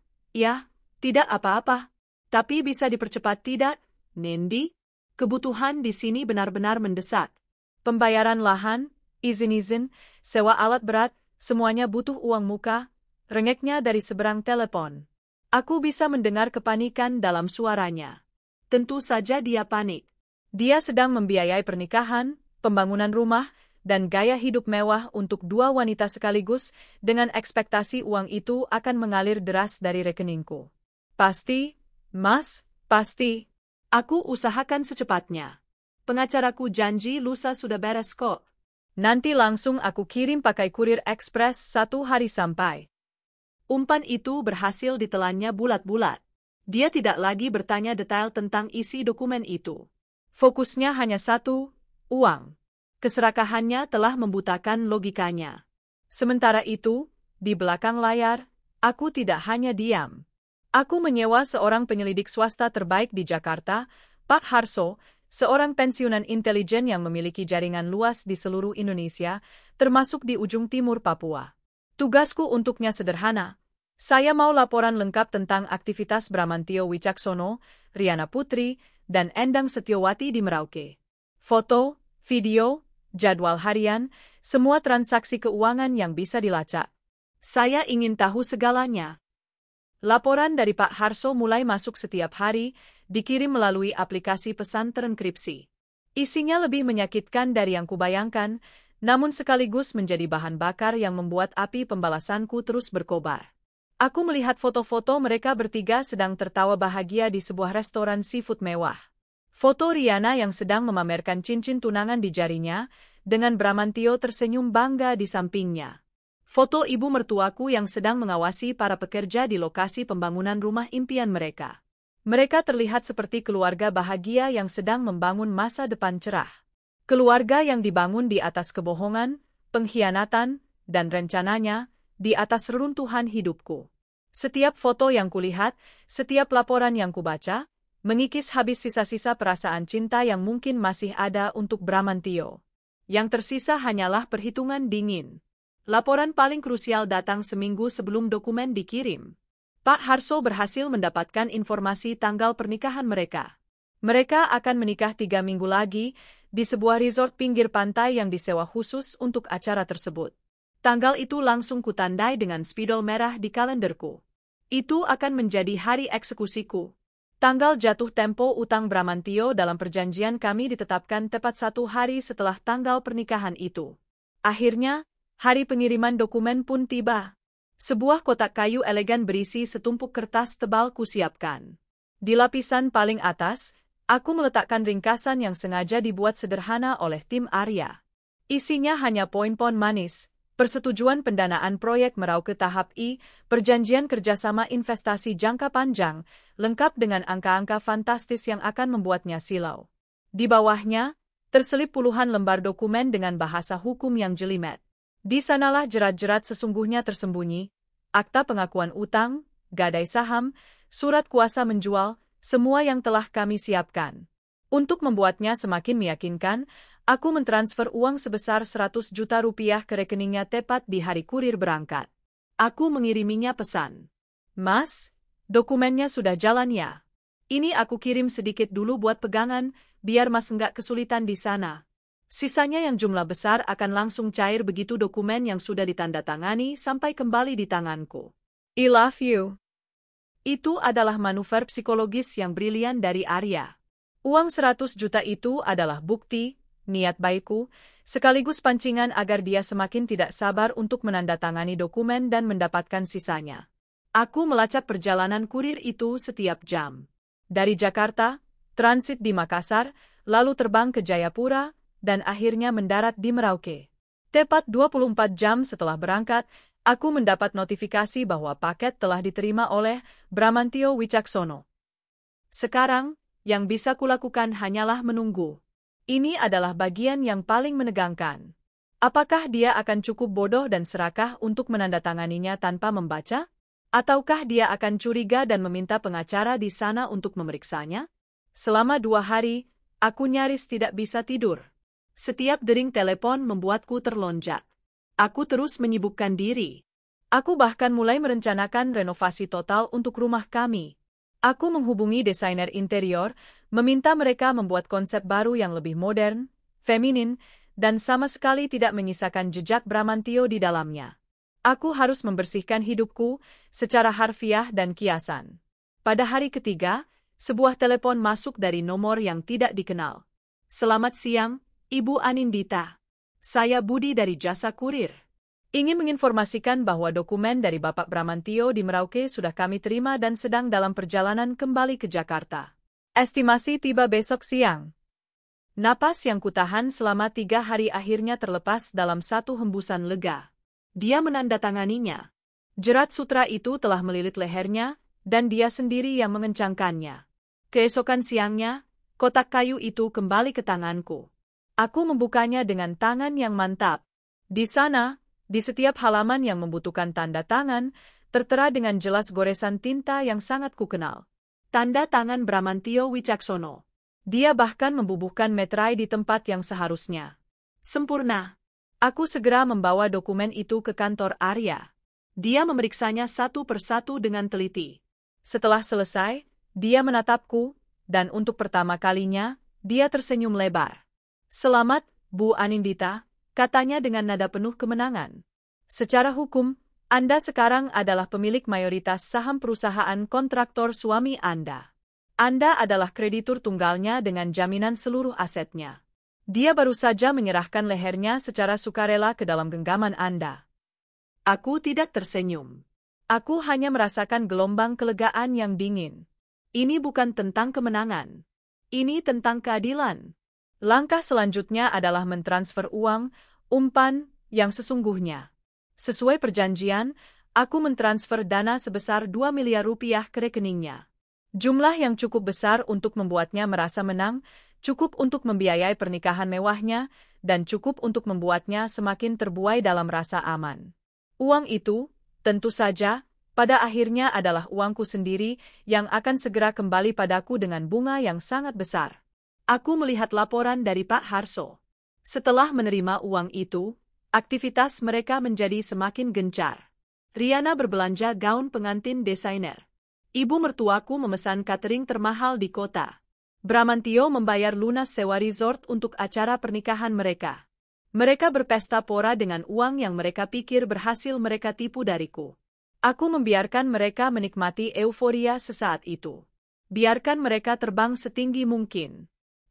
tidak apa-apa. Tapi bisa dipercepat tidak, Nendi? Kebutuhan di sini benar-benar mendesak. Pembayaran lahan, izin-izin, sewa alat berat, semuanya butuh uang muka, rengeknya dari seberang telepon. Aku bisa mendengar kepanikan dalam suaranya. Tentu saja dia panik. Dia sedang membiayai pernikahan, pembangunan rumah, dan gaya hidup mewah untuk dua wanita sekaligus dengan ekspektasi uang itu akan mengalir deras dari rekeningku. Pasti, Mas, pasti. Aku usahakan secepatnya. Pengacaraku janji lusa sudah beres kok. Nanti langsung aku kirim pakai kurir ekspres 1 hari sampai. Umpan itu berhasil ditelannya bulat-bulat. Dia tidak lagi bertanya detail tentang isi dokumen itu. Fokusnya hanya satu, uang. Keserakahannya telah membutakan logikanya. Sementara itu, di belakang layar, aku tidak hanya diam. Aku menyewa seorang penyelidik swasta terbaik di Jakarta, Pak Harso, seorang pensiunan intelijen yang memiliki jaringan luas di seluruh Indonesia, termasuk di ujung timur Papua. Tugasku untuknya sederhana. Saya mau laporan lengkap tentang aktivitas Bramantio Wicaksono, Riana Putri, dan Endang Setiowati di Merauke. Foto, video, jadwal harian, semua transaksi keuangan yang bisa dilacak. Saya ingin tahu segalanya. Laporan dari Pak Harso mulai masuk setiap hari, dikirim melalui aplikasi pesan terenkripsi. Isinya lebih menyakitkan dari yang kubayangkan, namun sekaligus menjadi bahan bakar yang membuat api pembalasanku terus berkobar. Aku melihat foto-foto mereka bertiga sedang tertawa bahagia di sebuah restoran seafood mewah. Foto Riana yang sedang memamerkan cincin tunangan di jarinya, dengan Bramantio tersenyum bangga di sampingnya. Foto ibu mertuaku yang sedang mengawasi para pekerja di lokasi pembangunan rumah impian mereka. Mereka terlihat seperti keluarga bahagia yang sedang membangun masa depan cerah. Keluarga yang dibangun di atas kebohongan, pengkhianatan, dan rencananya, di atas reruntuhan hidupku. Setiap foto yang kulihat, setiap laporan yang kubaca, mengikis habis sisa-sisa perasaan cinta yang mungkin masih ada untuk Bramantio. Yang tersisa hanyalah perhitungan dingin. Laporan paling krusial datang seminggu sebelum dokumen dikirim. Pak Harso berhasil mendapatkan informasi tanggal pernikahan mereka. Mereka akan menikah 3 minggu lagi, di sebuah resort pinggir pantai yang disewa khusus untuk acara tersebut. Tanggal itu langsung kutandai dengan spidol merah di kalenderku. Itu akan menjadi hari eksekusiku. Tanggal jatuh tempo utang Bramantio dalam perjanjian kami ditetapkan tepat 1 hari setelah tanggal pernikahan itu. Akhirnya, hari pengiriman dokumen pun tiba. Sebuah kotak kayu elegan berisi setumpuk kertas tebal kusiapkan. Di lapisan paling atas, aku meletakkan ringkasan yang sengaja dibuat sederhana oleh tim Arya. Isinya hanya poin-poin manis, persetujuan pendanaan proyek Merauke tahap I, perjanjian kerjasama investasi jangka panjang, lengkap dengan angka-angka fantastis yang akan membuatnya silau. Di bawahnya, terselip puluhan lembar dokumen dengan bahasa hukum yang jelimet. Di sanalah jerat-jerat sesungguhnya tersembunyi, akta pengakuan utang, gadai saham, surat kuasa menjual, semua yang telah kami siapkan. Untuk membuatnya semakin meyakinkan, aku mentransfer uang sebesar 100 juta rupiah ke rekeningnya tepat di hari kurir berangkat. Aku mengiriminya pesan. Mas, dokumennya sudah jalan ya. Ini aku kirim sedikit dulu buat pegangan, biar mas nggak kesulitan di sana. Sisanya yang jumlah besar akan langsung cair begitu dokumen yang sudah ditandatangani sampai kembali di tanganku. I love you. Itu adalah manuver psikologis yang brilian dari Arya. Uang 100 juta itu adalah bukti, niat baikku, sekaligus pancingan agar dia semakin tidak sabar untuk menandatangani dokumen dan mendapatkan sisanya. Aku melacak perjalanan kurir itu setiap jam. Dari Jakarta, transit di Makassar, lalu terbang ke Jayapura, dan akhirnya mendarat di Merauke. Tepat 24 jam setelah berangkat, aku mendapat notifikasi bahwa paket telah diterima oleh Bramantio Wicaksono. Sekarang, yang bisa kulakukan hanyalah menunggu. Ini adalah bagian yang paling menegangkan. Apakah dia akan cukup bodoh dan serakah untuk menandatanganinya tanpa membaca? Ataukah dia akan curiga dan meminta pengacara di sana untuk memeriksanya? Selama 2 hari, aku nyaris tidak bisa tidur. Setiap dering telepon membuatku terlonjak. Aku terus menyibukkan diri. Aku bahkan mulai merencanakan renovasi total untuk rumah kami. Aku menghubungi desainer interior, meminta mereka membuat konsep baru yang lebih modern, feminin, dan sama sekali tidak menyisakan jejak Bramantio di dalamnya. Aku harus membersihkan hidupku secara harfiah dan kiasan. Pada hari ketiga, sebuah telepon masuk dari nomor yang tidak dikenal. Selamat siang, Ibu Anindita. Saya Budi dari Jasa Kurir. Ingin menginformasikan bahwa dokumen dari Bapak Bramantio di Merauke sudah kami terima dan sedang dalam perjalanan kembali ke Jakarta. Estimasi tiba besok siang. Napas yang kutahan selama 3 hari akhirnya terlepas dalam satu hembusan lega. Dia menandatanganinya. Jerat sutra itu telah melilit lehernya, dan dia sendiri yang mengencangkannya. Keesokan siangnya, kotak kayu itu kembali ke tanganku. Aku membukanya dengan tangan yang mantap. Di sana, di setiap halaman yang membutuhkan tanda tangan, tertera dengan jelas goresan tinta yang sangat kukenal. Tanda tangan Bramantio Wicaksono. Dia bahkan membubuhkan meterai di tempat yang seharusnya. Sempurna. Aku segera membawa dokumen itu ke kantor Arya. Dia memeriksanya satu persatu dengan teliti. Setelah selesai, dia menatapku, dan untuk pertama kalinya, dia tersenyum lebar. Selamat, Bu Anindita, katanya dengan nada penuh kemenangan. Secara hukum, Anda sekarang adalah pemilik mayoritas saham perusahaan kontraktor suami Anda. Anda adalah kreditur tunggalnya dengan jaminan seluruh asetnya. Dia baru saja menyerahkan lehernya secara sukarela ke dalam genggaman Anda. Aku tidak tersenyum. Aku hanya merasakan gelombang kelegaan yang dingin. Ini bukan tentang kemenangan. Ini tentang keadilan. Langkah selanjutnya adalah mentransfer uang, umpan, yang sesungguhnya. Sesuai perjanjian, aku mentransfer dana sebesar 2 miliar rupiah ke rekeningnya. Jumlah yang cukup besar untuk membuatnya merasa menang, cukup untuk membiayai pernikahan mewahnya, dan cukup untuk membuatnya semakin terbuai dalam rasa aman. Uang itu, tentu saja, pada akhirnya adalah uangku sendiri yang akan segera kembali padaku dengan bunga yang sangat besar. Aku melihat laporan dari Pak Harso. Setelah menerima uang itu, aktivitas mereka menjadi semakin gencar. Riana berbelanja gaun pengantin desainer. Ibu mertuaku memesan catering termahal di kota. Bramantio membayar lunas sewa resort untuk acara pernikahan mereka. Mereka berpesta pora dengan uang yang mereka pikir berhasil mereka tipu dariku. Aku membiarkan mereka menikmati euforia sesaat itu. Biarkan mereka terbang setinggi mungkin.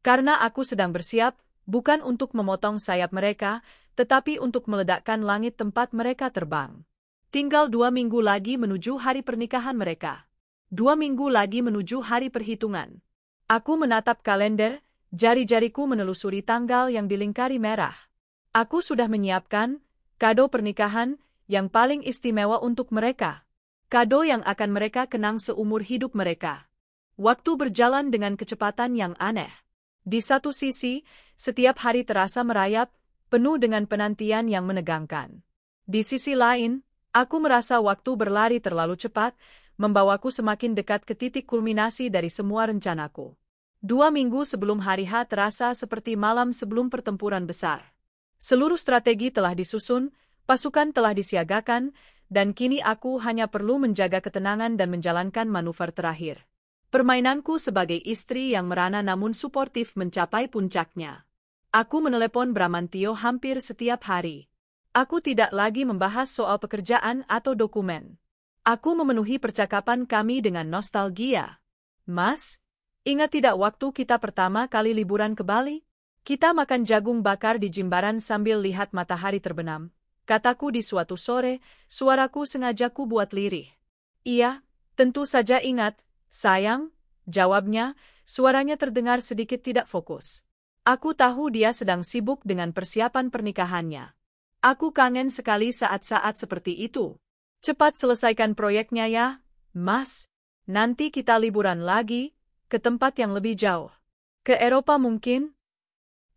Karena aku sedang bersiap, bukan untuk memotong sayap mereka, tetapi untuk meledakkan langit tempat mereka terbang. Tinggal 2 minggu lagi menuju hari pernikahan mereka. 2 minggu lagi menuju hari perhitungan. Aku menatap kalender, jari-jariku menelusuri tanggal yang dilingkari merah. Aku sudah menyiapkan kado pernikahan yang paling istimewa untuk mereka. Kado yang akan mereka kenang seumur hidup mereka. Waktu berjalan dengan kecepatan yang aneh. Di satu sisi, setiap hari terasa merayap, penuh dengan penantian yang menegangkan. Di sisi lain, aku merasa waktu berlari terlalu cepat, membawaku semakin dekat ke titik kulminasi dari semua rencanaku. 2 minggu sebelum hari H terasa seperti malam sebelum pertempuran besar. Seluruh strategi telah disusun, pasukan telah disiagakan, dan kini aku hanya perlu menjaga ketenangan dan menjalankan manuver terakhir. Permainanku sebagai istri yang merana namun suportif mencapai puncaknya. Aku menelepon Bramantio hampir setiap hari. Aku tidak lagi membahas soal pekerjaan atau dokumen. Aku memenuhi percakapan kami dengan nostalgia. Mas, ingat tidak waktu kita pertama kali liburan ke Bali? Kita makan jagung bakar di Jimbaran sambil lihat matahari terbenam. Kataku di suatu sore, suaraku sengaja ku buat lirih. Iya, tentu saja ingat. Sayang, jawabnya, suaranya terdengar sedikit tidak fokus. Aku tahu dia sedang sibuk dengan persiapan pernikahannya. Aku kangen sekali saat-saat seperti itu. Cepat selesaikan proyeknya ya, Mas. Nanti kita liburan lagi, ke tempat yang lebih jauh. Ke Eropa mungkin?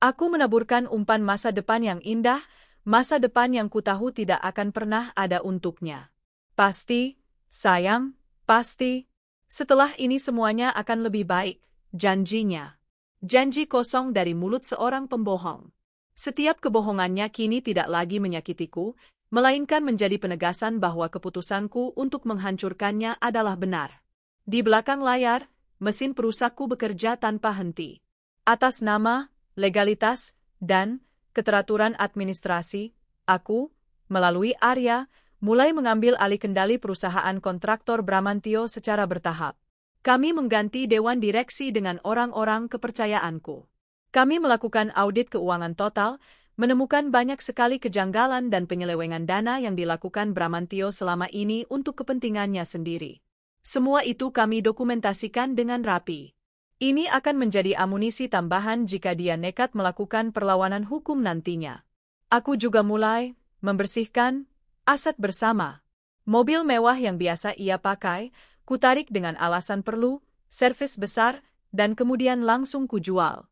Aku menaburkan umpan masa depan yang indah, masa depan yang kutahu tidak akan pernah ada untuknya. Pasti, sayang, pasti. Setelah ini semuanya akan lebih baik, janjinya. Janji kosong dari mulut seorang pembohong. Setiap kebohongannya kini tidak lagi menyakitiku, melainkan menjadi penegasan bahwa keputusanku untuk menghancurkannya adalah benar. Di belakang layar, mesin perusakku bekerja tanpa henti. Atas nama, legalitas, dan keteraturan administrasi, aku, melalui Arya, mulai mengambil alih kendali perusahaan kontraktor Bramantio secara bertahap. Kami mengganti dewan direksi dengan orang-orang kepercayaanku. Kami melakukan audit keuangan total, menemukan banyak sekali kejanggalan dan penyelewengan dana yang dilakukan Bramantio selama ini untuk kepentingannya sendiri. Semua itu kami dokumentasikan dengan rapi. Ini akan menjadi amunisi tambahan jika dia nekat melakukan perlawanan hukum nantinya. Aku juga mulai membersihkan aset bersama. Mobil mewah yang biasa ia pakai, kutarik dengan alasan perlu, servis besar, dan kemudian langsung kujual.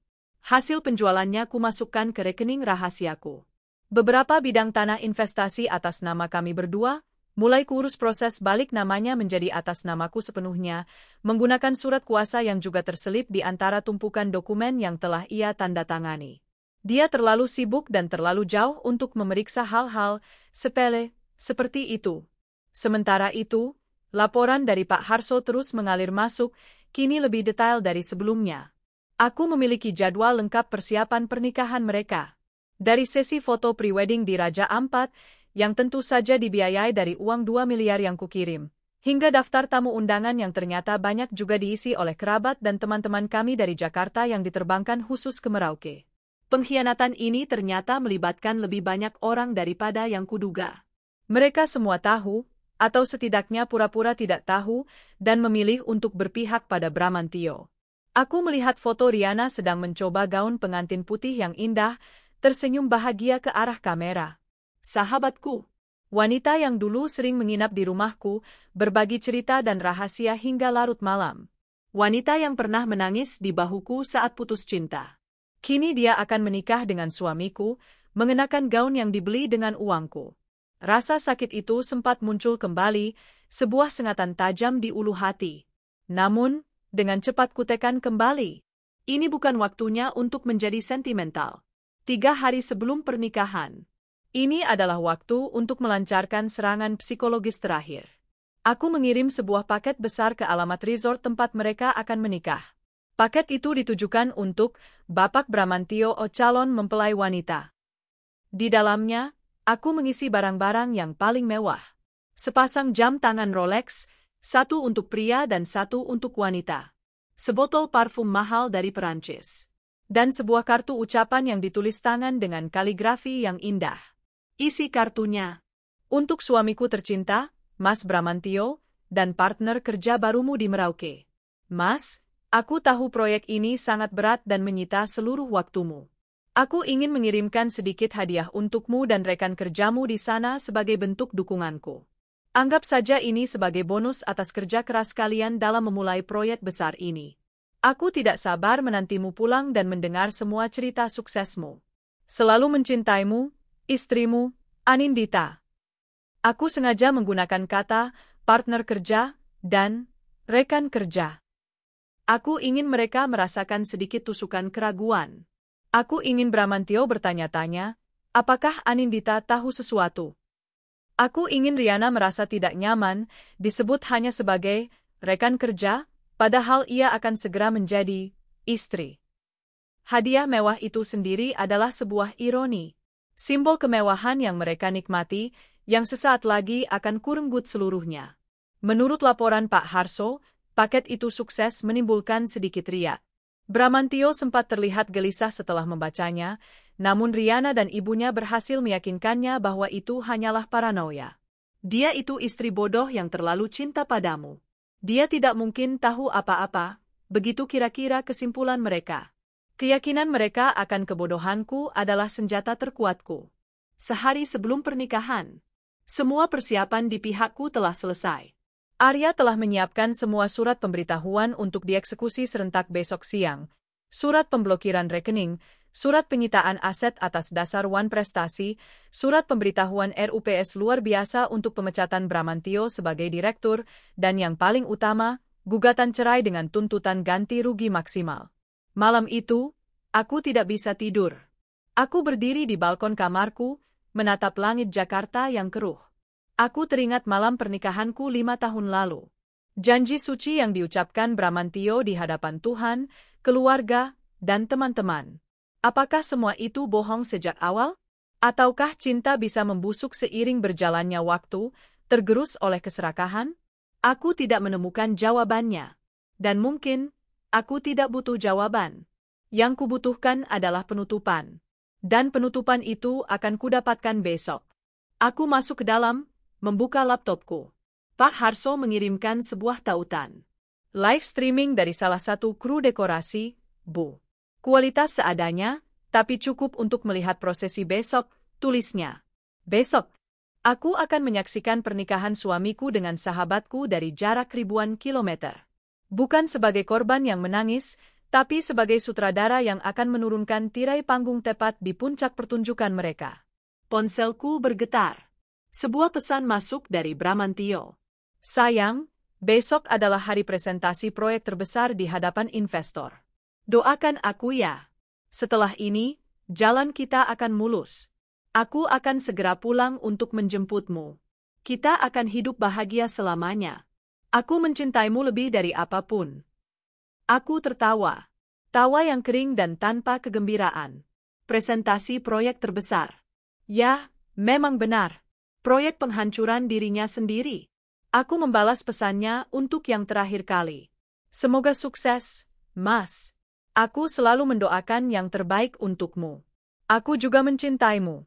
Hasil penjualannya kumasukkan ke rekening rahasiaku. Beberapa bidang tanah investasi atas nama kami berdua, mulai kurus proses balik namanya menjadi atas namaku sepenuhnya, menggunakan surat kuasa yang juga terselip di antara tumpukan dokumen yang telah ia tanda tangani. Dia terlalu sibuk dan terlalu jauh untuk memeriksa hal-hal sepele seperti itu. Sementara itu, laporan dari Pak Harso terus mengalir masuk, kini lebih detail dari sebelumnya. Aku memiliki jadwal lengkap persiapan pernikahan mereka. Dari sesi foto prewedding di Raja Ampat, yang tentu saja dibiayai dari uang 2 miliar yang kukirim, hingga daftar tamu undangan yang ternyata banyak juga diisi oleh kerabat dan teman-teman kami dari Jakarta yang diterbangkan khusus ke Merauke. Pengkhianatan ini ternyata melibatkan lebih banyak orang daripada yang kuduga. Mereka semua tahu, atau setidaknya pura-pura tidak tahu, dan memilih untuk berpihak pada Bramantio. Aku melihat foto Riana sedang mencoba gaun pengantin putih yang indah, tersenyum bahagia ke arah kamera. Sahabatku, wanita yang dulu sering menginap di rumahku, berbagi cerita dan rahasia hingga larut malam. Wanita yang pernah menangis di bahuku saat putus cinta. Kini dia akan menikah dengan suamiku, mengenakan gaun yang dibeli dengan uangku. Rasa sakit itu sempat muncul kembali, sebuah sengatan tajam di ulu hati. Namun, dengan cepat kutekan kembali. Ini bukan waktunya untuk menjadi sentimental. 3 hari sebelum pernikahan. Ini adalah waktu untuk melancarkan serangan psikologis terakhir. Aku mengirim sebuah paket besar ke alamat resort tempat mereka akan menikah. Paket itu ditujukan untuk Bapak Bramantio calon mempelai wanita. Di dalamnya, aku mengisi barang-barang yang paling mewah. Sepasang jam tangan Rolex, 1 untuk pria dan 1 untuk wanita. Sebotol parfum mahal dari Perancis. Dan sebuah kartu ucapan yang ditulis tangan dengan kaligrafi yang indah. Isi kartunya. Untuk suamiku tercinta, Mas Bramantio, dan partner kerja barumu di Merauke. Mas, aku tahu proyek ini sangat berat dan menyita seluruh waktumu. Aku ingin mengirimkan sedikit hadiah untukmu dan rekan kerjamu di sana sebagai bentuk dukunganku. Anggap saja ini sebagai bonus atas kerja keras kalian dalam memulai proyek besar ini. Aku tidak sabar menantimu pulang dan mendengar semua cerita suksesmu. Selalu mencintaimu, istrimu, Anindita. Aku sengaja menggunakan kata partner kerja dan rekan kerja. Aku ingin mereka merasakan sedikit tusukan keraguan. Aku ingin Bramantio bertanya-tanya, apakah Anindita tahu sesuatu? Aku ingin Riana merasa tidak nyaman, disebut hanya sebagai rekan kerja, padahal ia akan segera menjadi istri. Hadiah mewah itu sendiri adalah sebuah ironi. Simbol kemewahan yang mereka nikmati, yang sesaat lagi akan kurenggut seluruhnya. Menurut laporan Pak Harso, paket itu sukses menimbulkan sedikit riak. Bramantio sempat terlihat gelisah setelah membacanya, namun Riana dan ibunya berhasil meyakinkannya bahwa itu hanyalah paranoia. Dia itu istri bodoh yang terlalu cinta padamu. Dia tidak mungkin tahu apa-apa, begitu kira-kira kesimpulan mereka. Keyakinan mereka akan kebodohanku adalah senjata terkuatku. Sehari sebelum pernikahan. Semua persiapan di pihakku telah selesai. Arya telah menyiapkan semua surat pemberitahuan untuk dieksekusi serentak besok siang. Surat pemblokiran rekening, surat penyitaan aset atas dasar wan prestasi, surat pemberitahuan RUPS luar biasa untuk pemecatan Bramantio sebagai direktur, dan yang paling utama, gugatan cerai dengan tuntutan ganti rugi maksimal. Malam itu, aku tidak bisa tidur. Aku berdiri di balkon kamarku, menatap langit Jakarta yang keruh. Aku teringat malam pernikahanku 5 tahun lalu. Janji suci yang diucapkan Bramantio di hadapan Tuhan, keluarga, dan teman-teman. Apakah semua itu bohong sejak awal? Ataukah cinta bisa membusuk seiring berjalannya waktu, tergerus oleh keserakahan? Aku tidak menemukan jawabannya. Dan mungkin, aku tidak butuh jawaban. Yang kubutuhkan adalah penutupan. Dan penutupan itu akan kudapatkan besok. Aku masuk ke dalam, membuka laptopku. Pak Harso mengirimkan sebuah tautan. Live streaming dari salah satu kru dekorasi, Bu. Kualitas seadanya, tapi cukup untuk melihat prosesi besok, tulisnya. Besok, aku akan menyaksikan pernikahan suamiku dengan sahabatku dari jarak ribuan kilometer. Bukan sebagai korban yang menangis, tapi sebagai sutradara yang akan menurunkan tirai panggung tepat di puncak pertunjukan mereka. Ponselku bergetar. Sebuah pesan masuk dari Bramantio. Sayang, besok adalah hari presentasi proyek terbesar di hadapan investor. Doakan aku ya. Setelah ini, jalan kita akan mulus. Aku akan segera pulang untuk menjemputmu. Kita akan hidup bahagia selamanya. Aku mencintaimu lebih dari apapun. Aku tertawa. Tawa yang kering dan tanpa kegembiraan. Presentasi proyek terbesar. Ya, memang benar. Proyek penghancuran dirinya sendiri. Aku membalas pesannya untuk yang terakhir kali. Semoga sukses, Mas. Aku selalu mendoakan yang terbaik untukmu. Aku juga mencintaimu.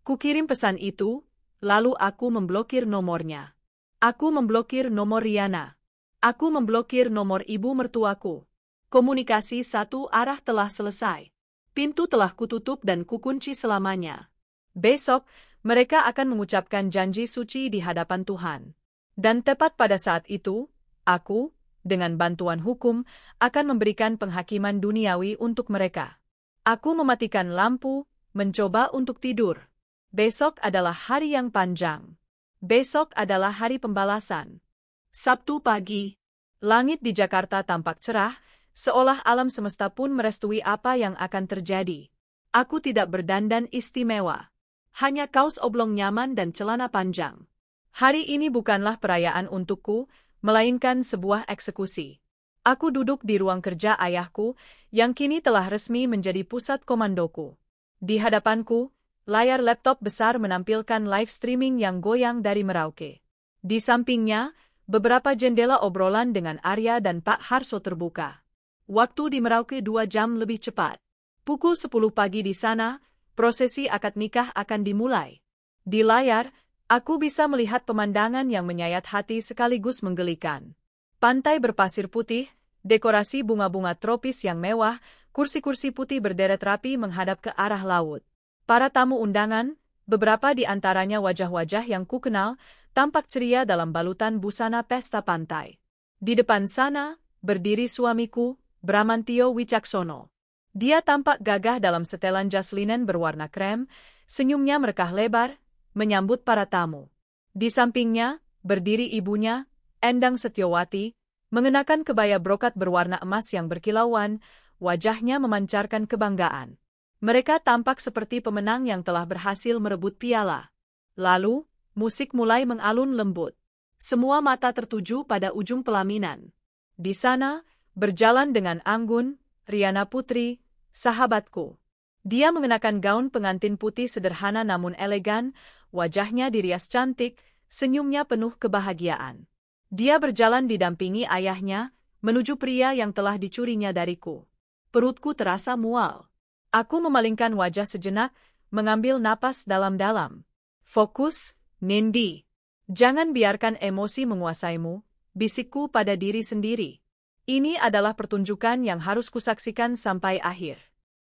Kukirim pesan itu, lalu aku memblokir nomornya. Aku memblokir nomor Riana. Aku memblokir nomor ibu mertuaku. Komunikasi satu arah telah selesai. Pintu telah kututup dan kukunci selamanya. Besok, mereka akan mengucapkan janji suci di hadapan Tuhan. Dan tepat pada saat itu, aku, dengan bantuan hukum, akan memberikan penghakiman duniawi untuk mereka. Aku mematikan lampu, mencoba untuk tidur. Besok adalah hari yang panjang. Besok adalah hari pembalasan. Sabtu pagi, langit di Jakarta tampak cerah, seolah alam semesta pun merestui apa yang akan terjadi. Aku tidak berdandan istimewa. Hanya kaos oblong nyaman dan celana panjang. Hari ini bukanlah perayaan untukku, melainkan sebuah eksekusi. Aku duduk di ruang kerja ayahku, yang kini telah resmi menjadi pusat komandoku. Di hadapanku, layar laptop besar menampilkan live streaming yang goyang dari Merauke. Di sampingnya, beberapa jendela obrolan dengan Arya dan Pak Harso terbuka. Waktu di Merauke 2 jam lebih cepat. Pukul 10 pagi di sana, prosesi akad nikah akan dimulai. Di layar, aku bisa melihat pemandangan yang menyayat hati sekaligus menggelikan. Pantai berpasir putih, dekorasi bunga-bunga tropis yang mewah, kursi-kursi putih berderet rapi menghadap ke arah laut. Para tamu undangan, beberapa di antaranya wajah-wajah yang kukenal, tampak ceria dalam balutan busana pesta pantai. Di depan sana, berdiri suamiku, Bramantio Wicaksono. Dia tampak gagah dalam setelan jas linen berwarna krem, senyumnya merekah lebar, menyambut para tamu. Di sampingnya, berdiri ibunya, Endang Setiowati, mengenakan kebaya brokat berwarna emas yang berkilauan, wajahnya memancarkan kebanggaan. Mereka tampak seperti pemenang yang telah berhasil merebut piala. Lalu, musik mulai mengalun lembut. Semua mata tertuju pada ujung pelaminan. Di sana, berjalan dengan anggun, Riana Putri, sahabatku. Dia mengenakan gaun pengantin putih sederhana namun elegan, wajahnya dirias cantik, senyumnya penuh kebahagiaan. Dia berjalan didampingi ayahnya, menuju pria yang telah dicurinya dariku. Perutku terasa mual. Aku memalingkan wajah sejenak, mengambil napas dalam-dalam. Fokus, Nindi. Jangan biarkan emosi menguasaimu, bisikku pada diri sendiri. Ini adalah pertunjukan yang harus kusaksikan sampai akhir.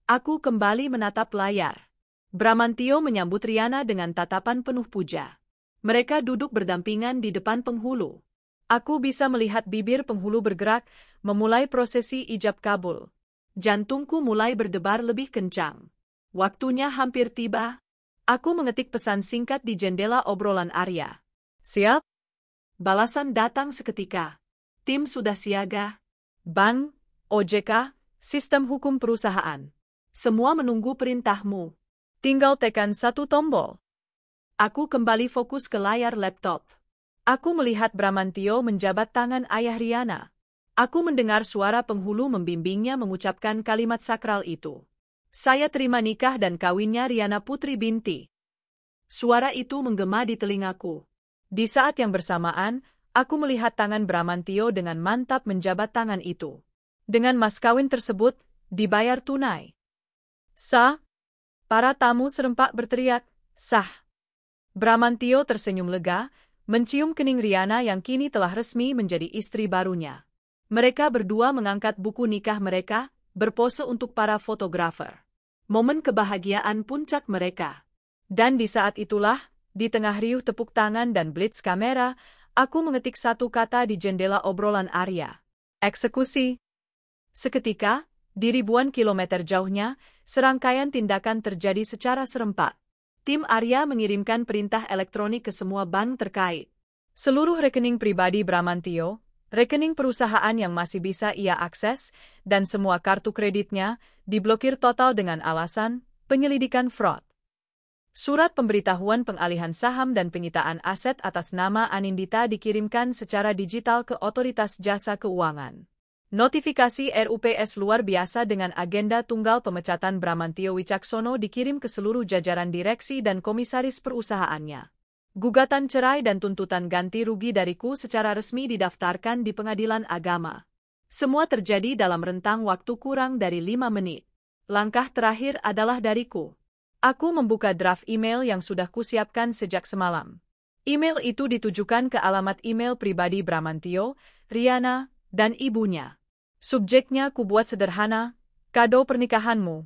Aku kembali menatap layar. Bramantio menyambut Riana dengan tatapan penuh puja. Mereka duduk berdampingan di depan penghulu. Aku bisa melihat bibir penghulu bergerak, memulai prosesi ijab kabul. Jantungku mulai berdebar lebih kencang. Waktunya hampir tiba. Aku mengetik pesan singkat di jendela obrolan Arya. Siap? Balasan datang seketika. Tim sudah siaga. Bank, OJK, sistem hukum perusahaan. Semua menunggu perintahmu. Tinggal tekan satu tombol. Aku kembali fokus ke layar laptop. Aku melihat Bramantio menjabat tangan ayah Riana. Aku mendengar suara penghulu membimbingnya mengucapkan kalimat sakral itu. Saya terima nikah dan kawinnya Riana Putri binti. Suara itu menggema di telingaku. Di saat yang bersamaan, aku melihat tangan Bramantio dengan mantap menjabat tangan itu. Dengan mas kawin tersebut, dibayar tunai. Sah! Para tamu serempak berteriak, sah! Bramantio tersenyum lega, mencium kening Riana yang kini telah resmi menjadi istri barunya. Mereka berdua mengangkat buku nikah mereka, berpose untuk para fotografer. Momen kebahagiaan puncak mereka. Dan di saat itulah, di tengah riuh tepuk tangan dan blitz kamera, aku mengetik satu kata di jendela obrolan Arya. Eksekusi. Seketika, di ribuan kilometer jauhnya, serangkaian tindakan terjadi secara serempak. Tim Arya mengirimkan perintah elektronik ke semua bank terkait. Seluruh rekening pribadi Bramantio, rekening perusahaan yang masih bisa ia akses, dan semua kartu kreditnya diblokir total dengan alasan penyelidikan fraud. Surat pemberitahuan pengalihan saham dan penyitaan aset atas nama Anindita dikirimkan secara digital ke Otoritas Jasa Keuangan. Notifikasi RUPS luar biasa dengan agenda tunggal pemecatan Bramantio Wicaksono dikirim ke seluruh jajaran direksi dan komisaris perusahaannya. Gugatan cerai dan tuntutan ganti rugi dariku secara resmi didaftarkan di Pengadilan Agama. Semua terjadi dalam rentang waktu kurang dari 5 menit. Langkah terakhir adalah dariku. Aku membuka draft email yang sudah kusiapkan sejak semalam. Email itu ditujukan ke alamat email pribadi Bramantio, Riana, dan ibunya. Subjeknya kubuat sederhana, kado pernikahanmu.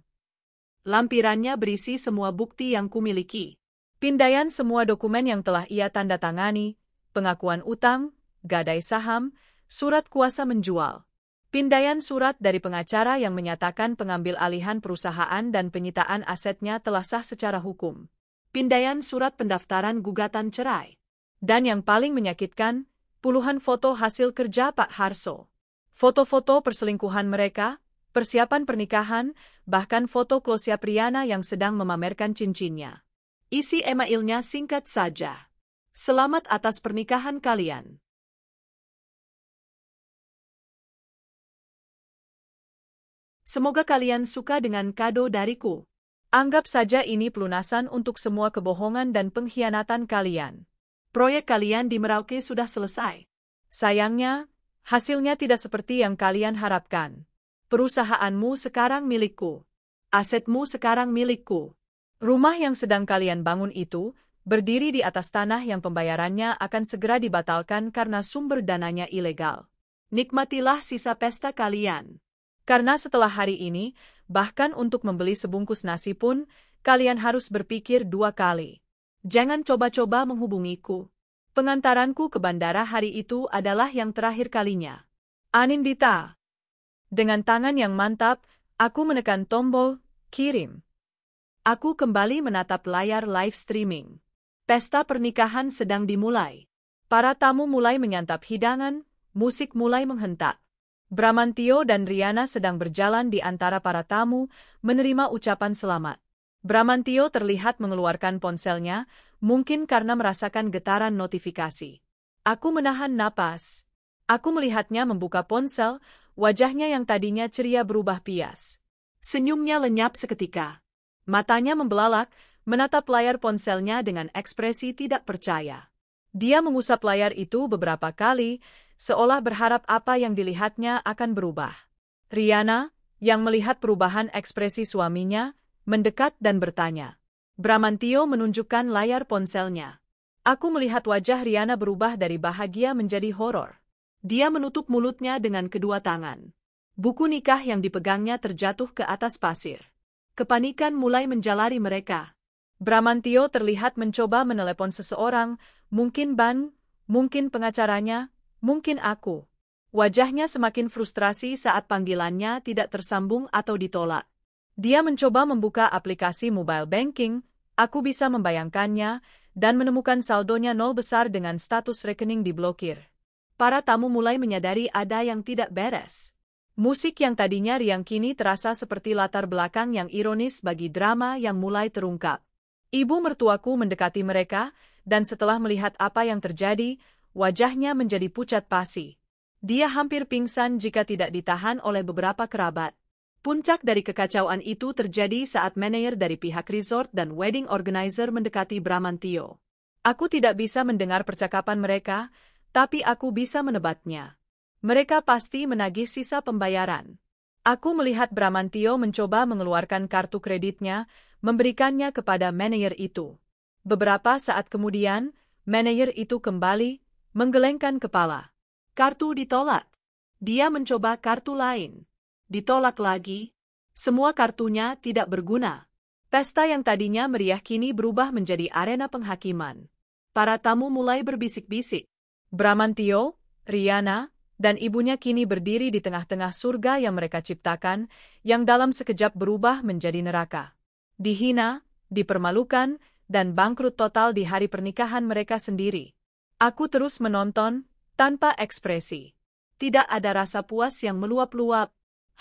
Lampirannya berisi semua bukti yang kumiliki. Pindaian semua dokumen yang telah ia tanda tangani, pengakuan utang, gadai saham, surat kuasa menjual. Pindaian surat dari pengacara yang menyatakan pengambil alihan perusahaan dan penyitaan asetnya telah sah secara hukum. Pindaian surat pendaftaran gugatan cerai. Dan yang paling menyakitkan, puluhan foto hasil kerja Pak Harso. Foto-foto perselingkuhan mereka, persiapan pernikahan, bahkan foto close-up Riana yang sedang memamerkan cincinnya. Isi emailnya singkat saja. Selamat atas pernikahan kalian. Semoga kalian suka dengan kado dariku. Anggap saja ini pelunasan untuk semua kebohongan dan pengkhianatan kalian. Proyek kalian di Merauke sudah selesai. Sayangnya, hasilnya tidak seperti yang kalian harapkan. Perusahaanmu sekarang milikku. Asetmu sekarang milikku. Rumah yang sedang kalian bangun itu, berdiri di atas tanah yang pembayarannya akan segera dibatalkan karena sumber dananya ilegal. Nikmatilah sisa pesta kalian. Karena setelah hari ini, bahkan untuk membeli sebungkus nasi pun, kalian harus berpikir 2 kali. Jangan coba-coba menghubungiku. Pengantaranku ke bandara hari itu adalah yang terakhir kalinya. Anindita. Dengan tangan yang mantap, aku menekan tombol kirim. Aku kembali menatap layar live streaming. Pesta pernikahan sedang dimulai. Para tamu mulai menyantap hidangan, musik mulai menghentak. Bramantio dan Riana sedang berjalan di antara para tamu, menerima ucapan selamat. Bramantio terlihat mengeluarkan ponselnya, mungkin karena merasakan getaran notifikasi. Aku menahan napas. Aku melihatnya membuka ponsel, wajahnya yang tadinya ceria berubah pias. Senyumnya lenyap seketika. Matanya membelalak, menatap layar ponselnya dengan ekspresi tidak percaya. Dia mengusap layar itu beberapa kali, seolah berharap apa yang dilihatnya akan berubah. Riana, yang melihat perubahan ekspresi suaminya, mendekat dan bertanya. Bramantio menunjukkan layar ponselnya. Aku melihat wajah Riana berubah dari bahagia menjadi horor. Dia menutup mulutnya dengan kedua tangan. Buku nikah yang dipegangnya terjatuh ke atas pasir. Kepanikan mulai menjalari mereka. Bramantio terlihat mencoba menelepon seseorang, mungkin Ban, mungkin pengacaranya, mungkin aku. Wajahnya semakin frustrasi saat panggilannya tidak tersambung atau ditolak. Dia mencoba membuka aplikasi mobile banking, aku bisa membayangkannya, dan menemukan saldonya nol besar dengan status rekening diblokir. Para tamu mulai menyadari ada yang tidak beres. Musik yang tadinya riang kini terasa seperti latar belakang yang ironis bagi drama yang mulai terungkap. Ibu mertuaku mendekati mereka, dan setelah melihat apa yang terjadi, wajahnya menjadi pucat pasi. Dia hampir pingsan jika tidak ditahan oleh beberapa kerabat. Puncak dari kekacauan itu terjadi saat manajer dari pihak resort dan wedding organizer mendekati Bramantio. Aku tidak bisa mendengar percakapan mereka, tapi aku bisa menebatnya. Mereka pasti menagih sisa pembayaran. Aku melihat Bramantio mencoba mengeluarkan kartu kreditnya, memberikannya kepada manajer itu. Beberapa saat kemudian, manajer itu kembali, menggelengkan kepala. Kartu ditolak. Dia mencoba kartu lain. Ditolak lagi. Semua kartunya tidak berguna. Pesta yang tadinya meriah kini berubah menjadi arena penghakiman. Para tamu mulai berbisik-bisik. Bramantio, Riana, dan ibunya kini berdiri di tengah-tengah surga yang mereka ciptakan, yang dalam sekejap berubah menjadi neraka. Dihina, dipermalukan, dan bangkrut total di hari pernikahan mereka sendiri. Aku terus menonton, tanpa ekspresi. Tidak ada rasa puas yang meluap-luap,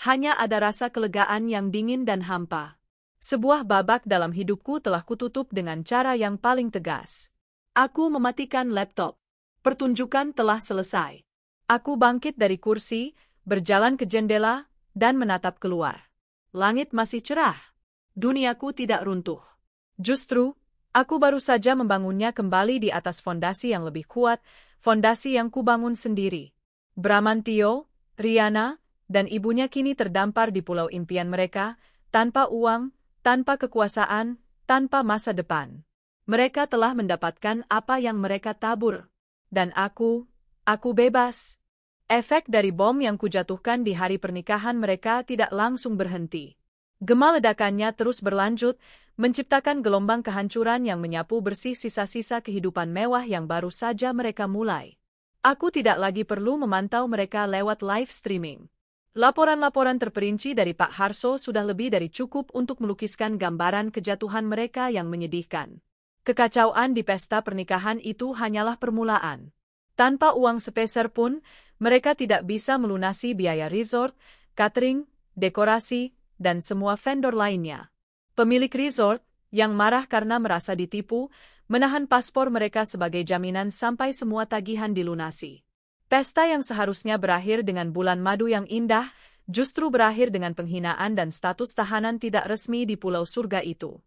hanya ada rasa kelegaan yang dingin dan hampa. Sebuah babak dalam hidupku telah kututup dengan cara yang paling tegas. Aku mematikan laptop. Pertunjukan telah selesai. Aku bangkit dari kursi, berjalan ke jendela, dan menatap keluar. Langit masih cerah. Duniaku tidak runtuh. Justru, aku baru saja membangunnya kembali di atas fondasi yang lebih kuat, fondasi yang kubangun sendiri. Bramantio, Riana, dan ibunya kini terdampar di pulau impian mereka, tanpa uang, tanpa kekuasaan, tanpa masa depan. Mereka telah mendapatkan apa yang mereka tabur. Dan aku bebas. Efek dari bom yang kujatuhkan di hari pernikahan mereka tidak langsung berhenti. Gema ledakannya terus berlanjut, menciptakan gelombang kehancuran yang menyapu bersih sisa-sisa kehidupan mewah yang baru saja mereka mulai. Aku tidak lagi perlu memantau mereka lewat live streaming. Laporan-laporan terperinci dari Pak Harso sudah lebih dari cukup untuk melukiskan gambaran kejatuhan mereka yang menyedihkan. Kekacauan di pesta pernikahan itu hanyalah permulaan. Tanpa uang sepeser pun, mereka tidak bisa melunasi biaya resort, catering, dekorasi, dan semua vendor lainnya. Pemilik resort, yang marah karena merasa ditipu, menahan paspor mereka sebagai jaminan sampai semua tagihan dilunasi. Pesta yang seharusnya berakhir dengan bulan madu yang indah, justru berakhir dengan penghinaan dan status tahanan tidak resmi di pulau surga itu.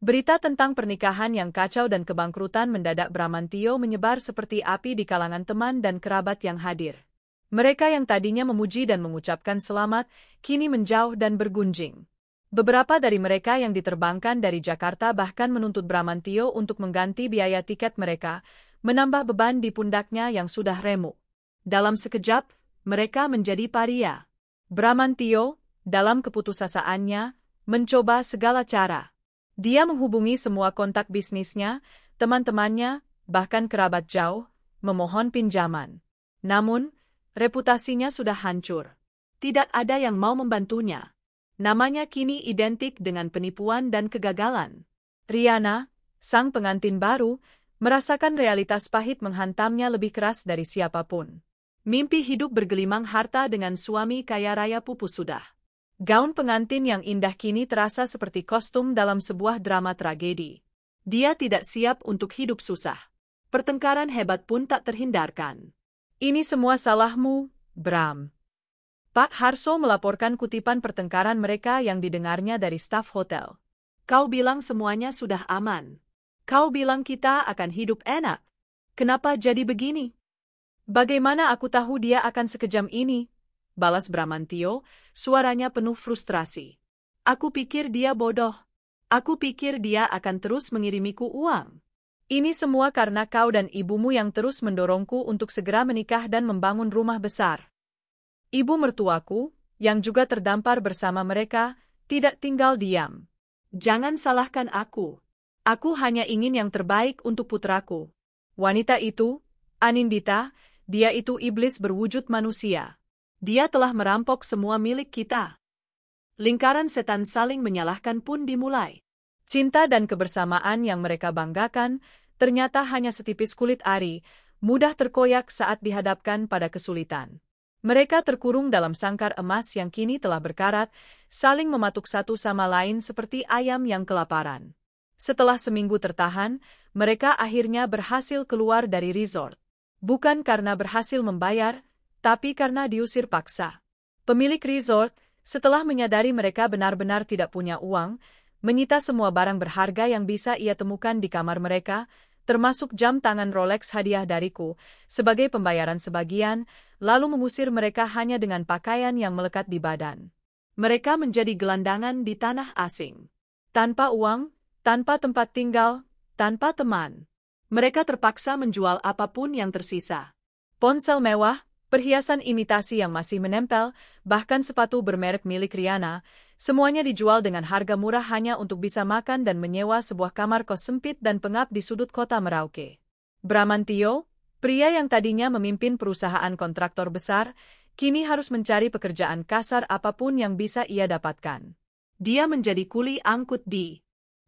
Berita tentang pernikahan yang kacau dan kebangkrutan mendadak Bramantio menyebar seperti api di kalangan teman dan kerabat yang hadir. Mereka yang tadinya memuji dan mengucapkan selamat, kini menjauh dan bergunjing. Beberapa dari mereka yang diterbangkan dari Jakarta bahkan menuntut Bramantio untuk mengganti biaya tiket mereka, menambah beban di pundaknya yang sudah remuk. Dalam sekejap, mereka menjadi paria. Bramantio, dalam keputusasaannya, mencoba segala cara. Dia menghubungi semua kontak bisnisnya, teman-temannya, bahkan kerabat jauh, memohon pinjaman. Namun, reputasinya sudah hancur. Tidak ada yang mau membantunya. Namanya kini identik dengan penipuan dan kegagalan. Riana, sang pengantin baru, merasakan realitas pahit menghantamnya lebih keras dari siapapun. Mimpi hidup bergelimang harta dengan suami kaya raya pupus sudah. Gaun pengantin yang indah kini terasa seperti kostum dalam sebuah drama tragedi. Dia tidak siap untuk hidup susah. Pertengkaran hebat pun tak terhindarkan. Ini semua salahmu, Bram. Pak Harso melaporkan kutipan pertengkaran mereka yang didengarnya dari staf hotel. Kau bilang semuanya sudah aman. Kau bilang kita akan hidup enak. Kenapa jadi begini? Bagaimana aku tahu dia akan sekejam ini? Balas Bramantio, suaranya penuh frustrasi. Aku pikir dia bodoh. Aku pikir dia akan terus mengirimiku uang. Ini semua karena kau dan ibumu yang terus mendorongku untuk segera menikah dan membangun rumah besar. Ibu mertuaku, yang juga terdampar bersama mereka, tidak tinggal diam. Jangan salahkan aku. Aku hanya ingin yang terbaik untuk putraku. Wanita itu, Anindita, dia itu iblis berwujud manusia. Dia telah merampok semua milik kita. Lingkaran setan saling menyalahkan pun dimulai. Cinta dan kebersamaan yang mereka banggakan ternyata hanya setipis kulit ari, mudah terkoyak saat dihadapkan pada kesulitan. Mereka terkurung dalam sangkar emas yang kini telah berkarat, saling mematuk satu sama lain seperti ayam yang kelaparan. Setelah seminggu tertahan, mereka akhirnya berhasil keluar dari resort. Bukan karena berhasil membayar, tapi karena diusir paksa. Pemilik resort, setelah menyadari mereka benar-benar tidak punya uang, menyita semua barang berharga yang bisa ia temukan di kamar mereka, termasuk jam tangan Rolex hadiah dariku, sebagai pembayaran sebagian, lalu mengusir mereka hanya dengan pakaian yang melekat di badan. Mereka menjadi gelandangan di tanah asing. Tanpa uang, tanpa tempat tinggal, tanpa teman. Mereka terpaksa menjual apapun yang tersisa. Ponsel mewah, perhiasan imitasi yang masih menempel, bahkan sepatu bermerek milik Riana, semuanya dijual dengan harga murah hanya untuk bisa makan dan menyewa sebuah kamar kos sempit dan pengap di sudut kota Merauke. Bramantio, pria yang tadinya memimpin perusahaan kontraktor besar, kini harus mencari pekerjaan kasar apapun yang bisa ia dapatkan. Dia menjadi kuli angkut di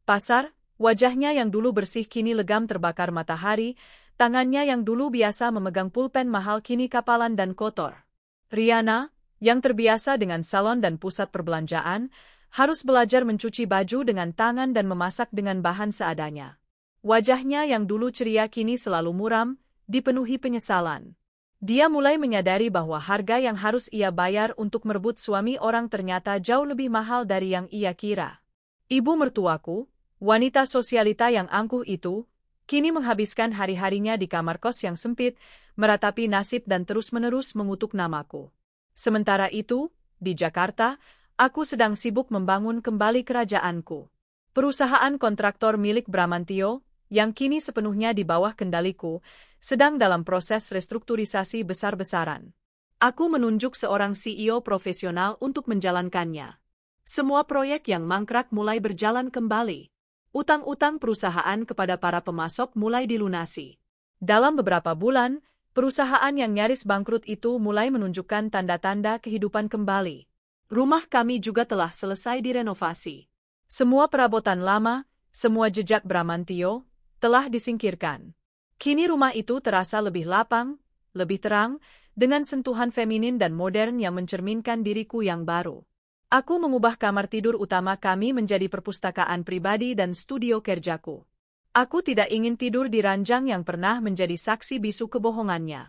pasar, wajahnya yang dulu bersih kini legam terbakar matahari, tangannya yang dulu biasa memegang pulpen mahal kini kapalan dan kotor. Riana, yang terbiasa dengan salon dan pusat perbelanjaan, harus belajar mencuci baju dengan tangan dan memasak dengan bahan seadanya. Wajahnya yang dulu ceria kini selalu muram, dipenuhi penyesalan. Dia mulai menyadari bahwa harga yang harus ia bayar untuk merebut suami orang ternyata jauh lebih mahal dari yang ia kira. Ibu mertuaku, wanita sosialita yang angkuh itu, kini menghabiskan hari-harinya di kamar kos yang sempit, meratapi nasib dan terus-menerus mengutuk namaku. Sementara itu, di Jakarta, aku sedang sibuk membangun kembali kerajaanku. Perusahaan kontraktor milik Bramantio, yang kini sepenuhnya di bawah kendaliku, sedang dalam proses restrukturisasi besar-besaran. Aku menunjuk seorang CEO profesional untuk menjalankannya. Semua proyek yang mangkrak mulai berjalan kembali. Utang-utang perusahaan kepada para pemasok mulai dilunasi. Dalam beberapa bulan, perusahaan yang nyaris bangkrut itu mulai menunjukkan tanda-tanda kehidupan kembali. Rumah kami juga telah selesai direnovasi. Semua perabotan lama, semua jejak Bramantio, telah disingkirkan. Kini rumah itu terasa lebih lapang, lebih terang, dengan sentuhan feminin dan modern yang mencerminkan diriku yang baru. Aku mengubah kamar tidur utama kami menjadi perpustakaan pribadi dan studio kerjaku. Aku tidak ingin tidur di ranjang yang pernah menjadi saksi bisu kebohongannya.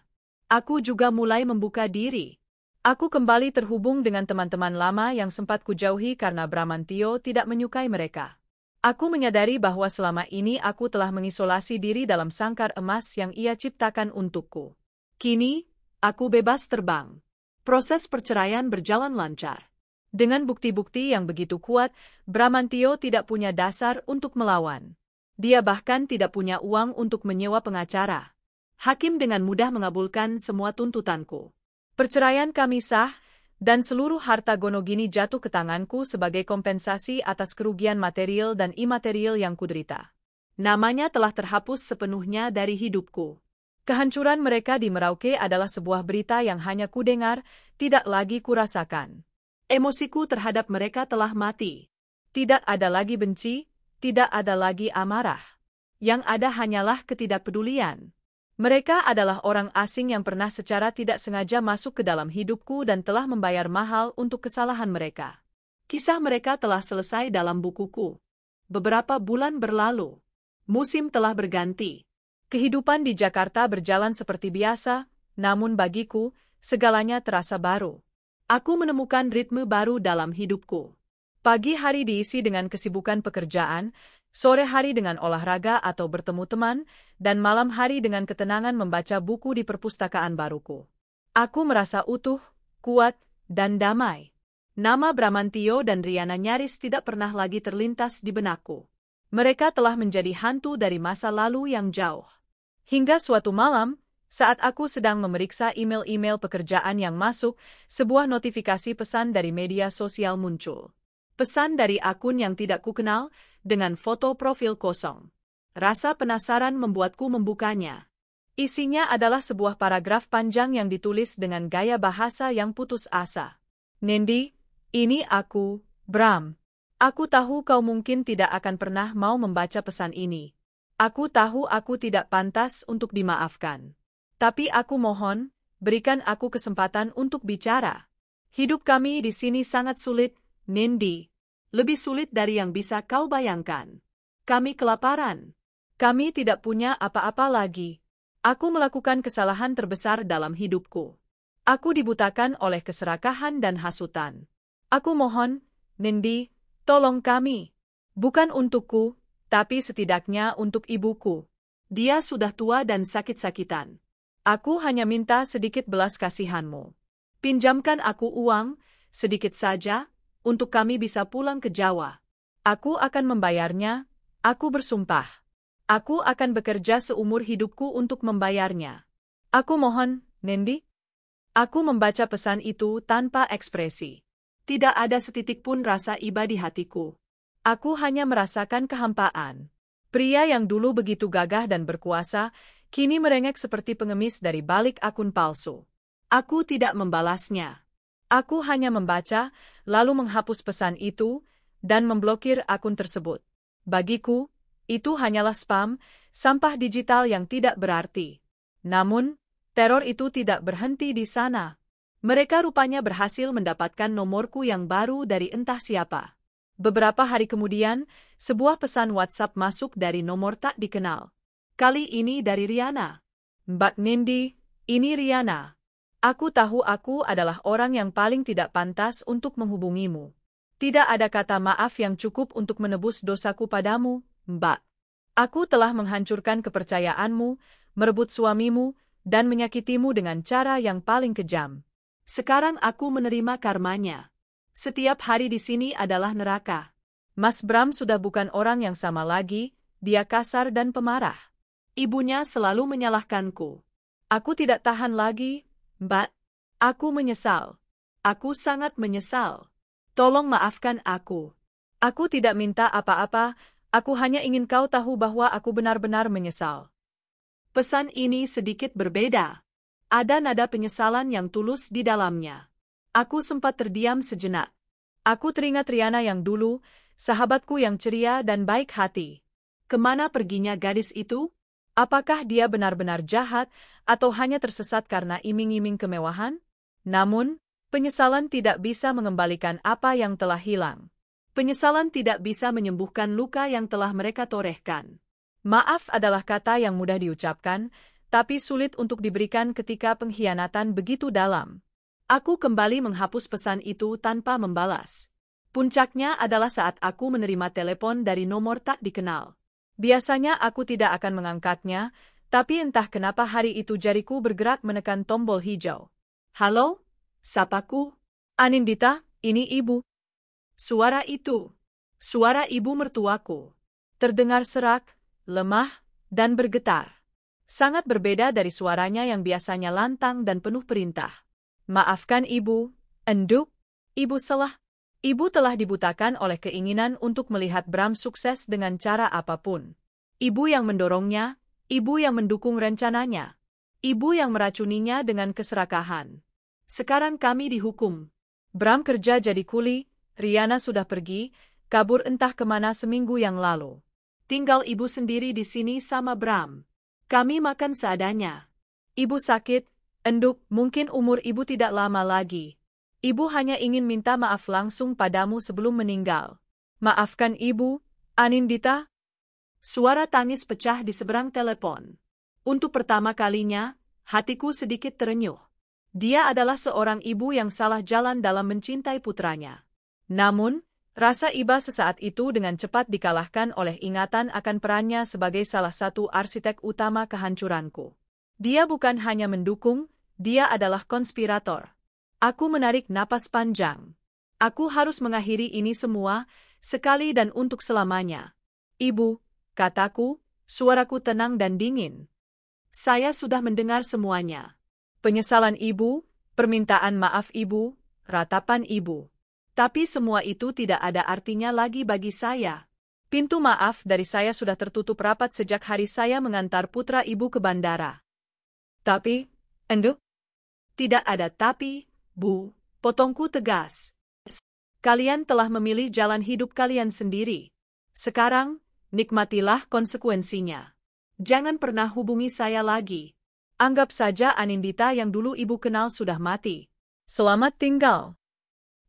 Aku juga mulai membuka diri. Aku kembali terhubung dengan teman-teman lama yang sempat kujauhi karena Bramantio tidak menyukai mereka. Aku menyadari bahwa selama ini aku telah mengisolasi diri dalam sangkar emas yang ia ciptakan untukku. Kini, aku bebas terbang. Proses perceraian berjalan lancar. Dengan bukti-bukti yang begitu kuat, Bramantio tidak punya dasar untuk melawan. Dia bahkan tidak punya uang untuk menyewa pengacara. Hakim dengan mudah mengabulkan semua tuntutanku. Perceraian kami sah, dan seluruh harta Gonogini jatuh ke tanganku sebagai kompensasi atas kerugian material dan imaterial yang kuderita. Namanya telah terhapus sepenuhnya dari hidupku. Kehancuran mereka di Merauke adalah sebuah berita yang hanya kudengar, tidak lagi kurasakan. Emosiku terhadap mereka telah mati. Tidak ada lagi benci, tidak ada lagi amarah. Yang ada hanyalah ketidakpedulian. Mereka adalah orang asing yang pernah secara tidak sengaja masuk ke dalam hidupku dan telah membayar mahal untuk kesalahan mereka. Kisah mereka telah selesai dalam bukuku. Beberapa bulan berlalu. Musim telah berganti. Kehidupan di Jakarta berjalan seperti biasa, namun bagiku, segalanya terasa baru. Aku menemukan ritme baru dalam hidupku. Pagi hari diisi dengan kesibukan pekerjaan, sore hari dengan olahraga atau bertemu teman, dan malam hari dengan ketenangan membaca buku di perpustakaan baruku. Aku merasa utuh, kuat, dan damai. Nama Bramantio dan Riana nyaris tidak pernah lagi terlintas di benakku. Mereka telah menjadi hantu dari masa lalu yang jauh. Hingga suatu malam, saat aku sedang memeriksa email-email pekerjaan yang masuk, sebuah notifikasi pesan dari media sosial muncul. Pesan dari akun yang tidak kukenal, dengan foto profil kosong. Rasa penasaran membuatku membukanya. Isinya adalah sebuah paragraf panjang yang ditulis dengan gaya bahasa yang putus asa. Nendi, ini aku, Bram. Aku tahu kau mungkin tidak akan pernah mau membaca pesan ini. Aku tahu aku tidak pantas untuk dimaafkan. Tapi aku mohon, berikan aku kesempatan untuk bicara. Hidup kami di sini sangat sulit, Nendi. Lebih sulit dari yang bisa kau bayangkan. Kami kelaparan. Kami tidak punya apa-apa lagi. Aku melakukan kesalahan terbesar dalam hidupku. Aku dibutakan oleh keserakahan dan hasutan. Aku mohon, Nendi, tolong kami. Bukan untukku, tapi setidaknya untuk ibuku. Dia sudah tua dan sakit-sakitan. Aku hanya minta sedikit belas kasihanmu. Pinjamkan aku uang, sedikit saja, untuk kami bisa pulang ke Jawa. Aku akan membayarnya, aku bersumpah. Aku akan bekerja seumur hidupku untuk membayarnya. Aku mohon, Nendi. Aku membaca pesan itu tanpa ekspresi. Tidak ada setitik pun rasa iba di hatiku. Aku hanya merasakan kehampaan. Pria yang dulu begitu gagah dan berkuasa, kini merengek seperti pengemis dari balik akun palsu. Aku tidak membalasnya. Aku hanya membaca, lalu menghapus pesan itu, dan memblokir akun tersebut. Bagiku, itu hanyalah spam, sampah digital yang tidak berarti. Namun, teror itu tidak berhenti di sana. Mereka rupanya berhasil mendapatkan nomorku yang baru dari entah siapa. Beberapa hari kemudian, sebuah pesan WhatsApp masuk dari nomor tak dikenal. Kali ini dari Riana. Mbak Nendi, ini Riana. Aku tahu aku adalah orang yang paling tidak pantas untuk menghubungimu. Tidak ada kata maaf yang cukup untuk menebus dosaku padamu, Mbak. Aku telah menghancurkan kepercayaanmu, merebut suamimu, dan menyakitimu dengan cara yang paling kejam. Sekarang aku menerima karmanya. Setiap hari di sini adalah neraka. Mas Bram sudah bukan orang yang sama lagi, dia kasar dan pemarah. Ibunya selalu menyalahkanku. Aku tidak tahan lagi, Mbak. Aku menyesal. Aku sangat menyesal. Tolong maafkan aku. Aku tidak minta apa-apa, aku hanya ingin kau tahu bahwa aku benar-benar menyesal. Pesan ini sedikit berbeda. Ada nada penyesalan yang tulus di dalamnya. Aku sempat terdiam sejenak. Aku teringat Riana yang dulu, sahabatku yang ceria dan baik hati. Kemana perginya gadis itu? Apakah dia benar-benar jahat, atau hanya tersesat karena iming-iming kemewahan? Namun, penyesalan tidak bisa mengembalikan apa yang telah hilang. Penyesalan tidak bisa menyembuhkan luka yang telah mereka torehkan. Maaf adalah kata yang mudah diucapkan, tapi sulit untuk diberikan ketika pengkhianatan begitu dalam. Aku kembali menghapus pesan itu tanpa membalas. Puncaknya adalah saat aku menerima telepon dari nomor tak dikenal. Biasanya aku tidak akan mengangkatnya, tapi entah kenapa hari itu jariku bergerak menekan tombol hijau. Halo? Sapaku? Anindita, ini ibu. Suara itu. Suara ibu mertuaku. Terdengar serak, lemah, dan bergetar. Sangat berbeda dari suaranya yang biasanya lantang dan penuh perintah. Maafkan ibu, enduk. Ibu salah. Ibu telah dibutakan oleh keinginan untuk melihat Bram sukses dengan cara apapun. Ibu yang mendorongnya, ibu yang mendukung rencananya. Ibu yang meracuninya dengan keserakahan. Sekarang kami dihukum. Bram kerja jadi kuli, Riana sudah pergi, kabur entah kemana seminggu yang lalu. Tinggal ibu sendiri di sini sama Bram. Kami makan seadanya. Ibu sakit, enduk, mungkin umur ibu tidak lama lagi. Ibu hanya ingin minta maaf langsung padamu sebelum meninggal. Maafkan ibu, Anindita. Suara tangis pecah di seberang telepon. Untuk pertama kalinya, hatiku sedikit terenyuh. Dia adalah seorang ibu yang salah jalan dalam mencintai putranya. Namun, rasa iba sesaat itu dengan cepat dikalahkan oleh ingatan akan perannya sebagai salah satu arsitek utama kehancuranku. Dia bukan hanya mendukung, dia adalah konspirator. Aku menarik napas panjang. Aku harus mengakhiri ini semua, sekali dan untuk selamanya. Ibu, kataku, suaraku tenang dan dingin. Saya sudah mendengar semuanya. Penyesalan ibu, permintaan maaf ibu, ratapan ibu. Tapi semua itu tidak ada artinya lagi bagi saya. Pintu maaf dari saya sudah tertutup rapat sejak hari saya mengantar putra ibu ke bandara. Tapi, Endo? Tidak ada tapi, Bu, potongku tegas. Kalian telah memilih jalan hidup kalian sendiri. Sekarang, nikmatilah konsekuensinya. Jangan pernah hubungi saya lagi. Anggap saja Anindita yang dulu ibu kenal sudah mati. Selamat tinggal.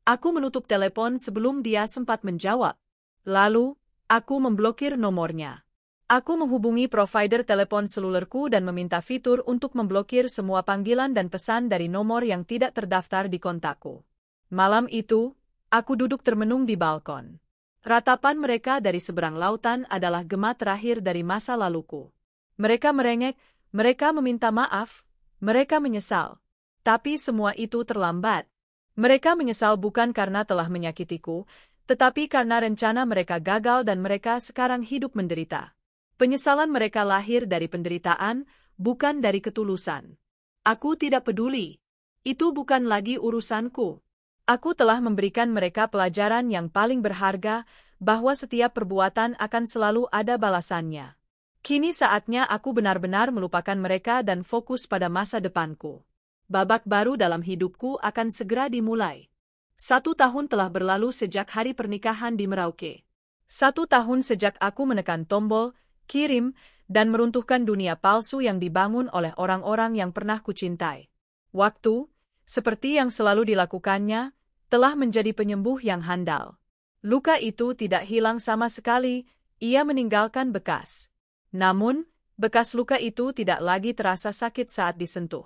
Aku menutup telepon sebelum dia sempat menjawab. Lalu, aku memblokir nomornya. Aku menghubungi provider telepon selulerku dan meminta fitur untuk memblokir semua panggilan dan pesan dari nomor yang tidak terdaftar di kontakku. Malam itu, aku duduk termenung di balkon. Ratapan mereka dari seberang lautan adalah gema terakhir dari masa laluku. Mereka merengek, mereka meminta maaf, mereka menyesal. Tapi semua itu terlambat. Mereka menyesal bukan karena telah menyakitiku, tetapi karena rencana mereka gagal dan mereka sekarang hidup menderita. Penyesalan mereka lahir dari penderitaan, bukan dari ketulusan. Aku tidak peduli. Itu bukan lagi urusanku. Aku telah memberikan mereka pelajaran yang paling berharga, bahwa setiap perbuatan akan selalu ada balasannya. Kini saatnya aku benar-benar melupakan mereka dan fokus pada masa depanku. Babak baru dalam hidupku akan segera dimulai. 1 tahun telah berlalu sejak hari pernikahan di Merauke. 1 tahun sejak aku menekan tombol, kirim, dan meruntuhkan dunia palsu yang dibangun oleh orang-orang yang pernah kucintai. Waktu, seperti yang selalu dilakukannya, telah menjadi penyembuh yang handal. Luka itu tidak hilang sama sekali, ia meninggalkan bekas. Namun, bekas luka itu tidak lagi terasa sakit saat disentuh.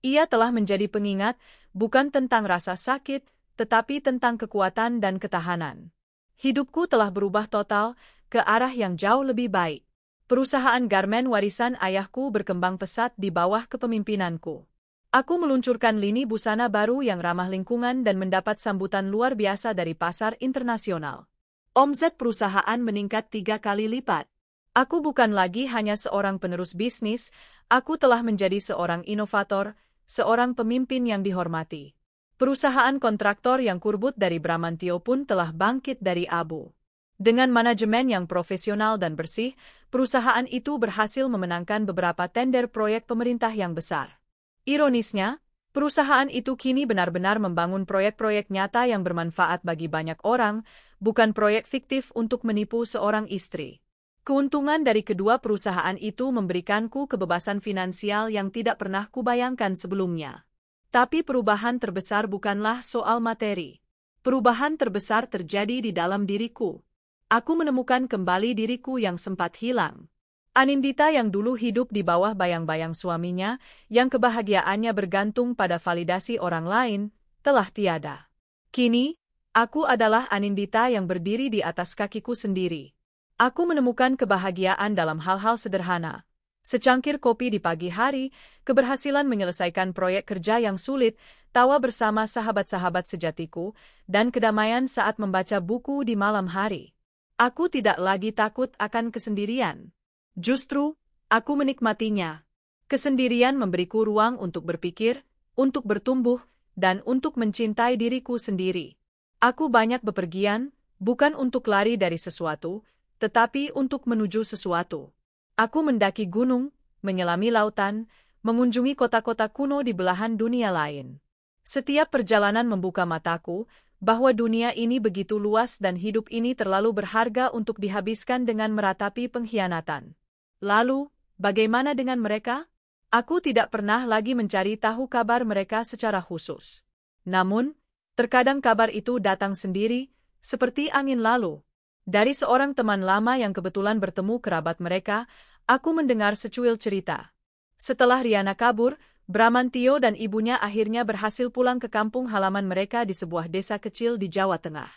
Ia telah menjadi pengingat, bukan tentang rasa sakit, tetapi tentang kekuatan dan ketahanan. Hidupku telah berubah total, ke arah yang jauh lebih baik. Perusahaan garmen warisan ayahku berkembang pesat di bawah kepemimpinanku. Aku meluncurkan lini busana baru yang ramah lingkungan dan mendapat sambutan luar biasa dari pasar internasional. Omset perusahaan meningkat 3 kali lipat. Aku bukan lagi hanya seorang penerus bisnis, aku telah menjadi seorang inovator, seorang pemimpin yang dihormati. Perusahaan kontraktor yang kurbut dari Bramantio pun telah bangkit dari abu. Dengan manajemen yang profesional dan bersih, perusahaan itu berhasil memenangkan beberapa tender proyek pemerintah yang besar. Ironisnya, perusahaan itu kini benar-benar membangun proyek-proyek nyata yang bermanfaat bagi banyak orang, bukan proyek fiktif untuk menipu seorang istri. Keuntungan dari kedua perusahaan itu memberikanku kebebasan finansial yang tidak pernah kubayangkan sebelumnya. Tapi perubahan terbesar bukanlah soal materi. Perubahan terbesar terjadi di dalam diriku. Aku menemukan kembali diriku yang sempat hilang. Anindita yang dulu hidup di bawah bayang-bayang suaminya, yang kebahagiaannya bergantung pada validasi orang lain, telah tiada. Kini, aku adalah Anindita yang berdiri di atas kakiku sendiri. Aku menemukan kebahagiaan dalam hal-hal sederhana. Secangkir kopi di pagi hari, keberhasilan menyelesaikan proyek kerja yang sulit, tawa bersama sahabat-sahabat sejatiku, dan kedamaian saat membaca buku di malam hari. Aku tidak lagi takut akan kesendirian. Justru, aku menikmatinya. Kesendirian memberiku ruang untuk berpikir, untuk bertumbuh, dan untuk mencintai diriku sendiri. Aku banyak bepergian, bukan untuk lari dari sesuatu, tetapi untuk menuju sesuatu. Aku mendaki gunung, menyelami lautan, mengunjungi kota-kota kuno di belahan dunia lain. Setiap perjalanan membuka mataku, bahwa dunia ini begitu luas dan hidup ini terlalu berharga untuk dihabiskan dengan meratapi pengkhianatan. Lalu, bagaimana dengan mereka? Aku tidak pernah lagi mencari tahu kabar mereka secara khusus. Namun, terkadang kabar itu datang sendiri, seperti angin lalu. Dari seorang teman lama yang kebetulan bertemu kerabat mereka, aku mendengar secuil cerita. Setelah Riana kabur, Bramantio dan ibunya akhirnya berhasil pulang ke kampung halaman mereka di sebuah desa kecil di Jawa Tengah.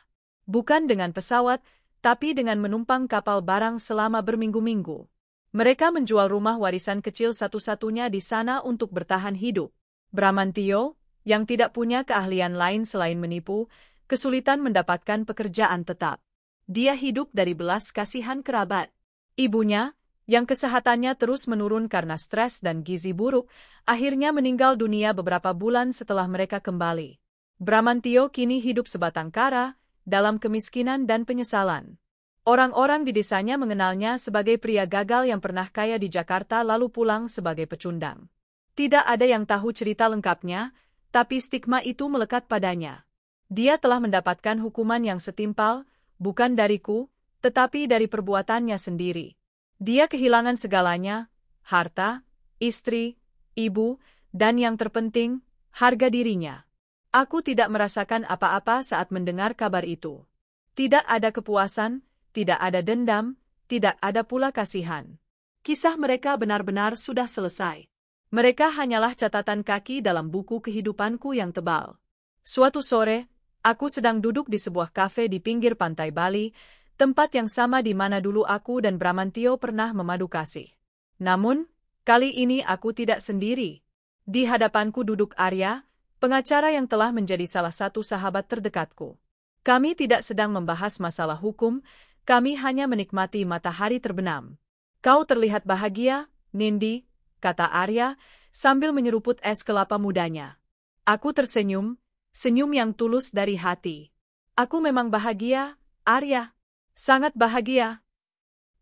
Bukan dengan pesawat, tapi dengan menumpang kapal barang selama berminggu-minggu. Mereka menjual rumah warisan kecil satu-satunya di sana untuk bertahan hidup. Bramantio, yang tidak punya keahlian lain selain menipu, kesulitan mendapatkan pekerjaan tetap. Dia hidup dari belas kasihan kerabat. Ibunya, yang kesehatannya terus menurun karena stres dan gizi buruk, akhirnya meninggal dunia beberapa bulan setelah mereka kembali. Bramantio kini hidup sebatang kara, dalam kemiskinan dan penyesalan. Orang-orang di desanya mengenalnya sebagai pria gagal yang pernah kaya di Jakarta lalu pulang sebagai pecundang. Tidak ada yang tahu cerita lengkapnya, tapi stigma itu melekat padanya. Dia telah mendapatkan hukuman yang setimpal, bukan dariku, tetapi dari perbuatannya sendiri. Dia kehilangan segalanya, harta, istri, ibu, dan yang terpenting, harga dirinya. Aku tidak merasakan apa-apa saat mendengar kabar itu. Tidak ada kepuasan, tidak ada dendam, tidak ada pula kasihan. Kisah mereka benar-benar sudah selesai. Mereka hanyalah catatan kaki dalam buku kehidupanku yang tebal. Suatu sore, aku sedang duduk di sebuah kafe di pinggir pantai Bali, tempat yang sama di mana dulu aku dan Bramantio pernah memadu kasih. Namun, kali ini aku tidak sendiri. Di hadapanku duduk Arya, pengacara yang telah menjadi salah satu sahabat terdekatku. Kami tidak sedang membahas masalah hukum, kami hanya menikmati matahari terbenam. Kau terlihat bahagia, Nindi, kata Arya, sambil menyeruput es kelapa mudanya. Aku tersenyum, senyum yang tulus dari hati. Aku memang bahagia, Arya. Sangat bahagia.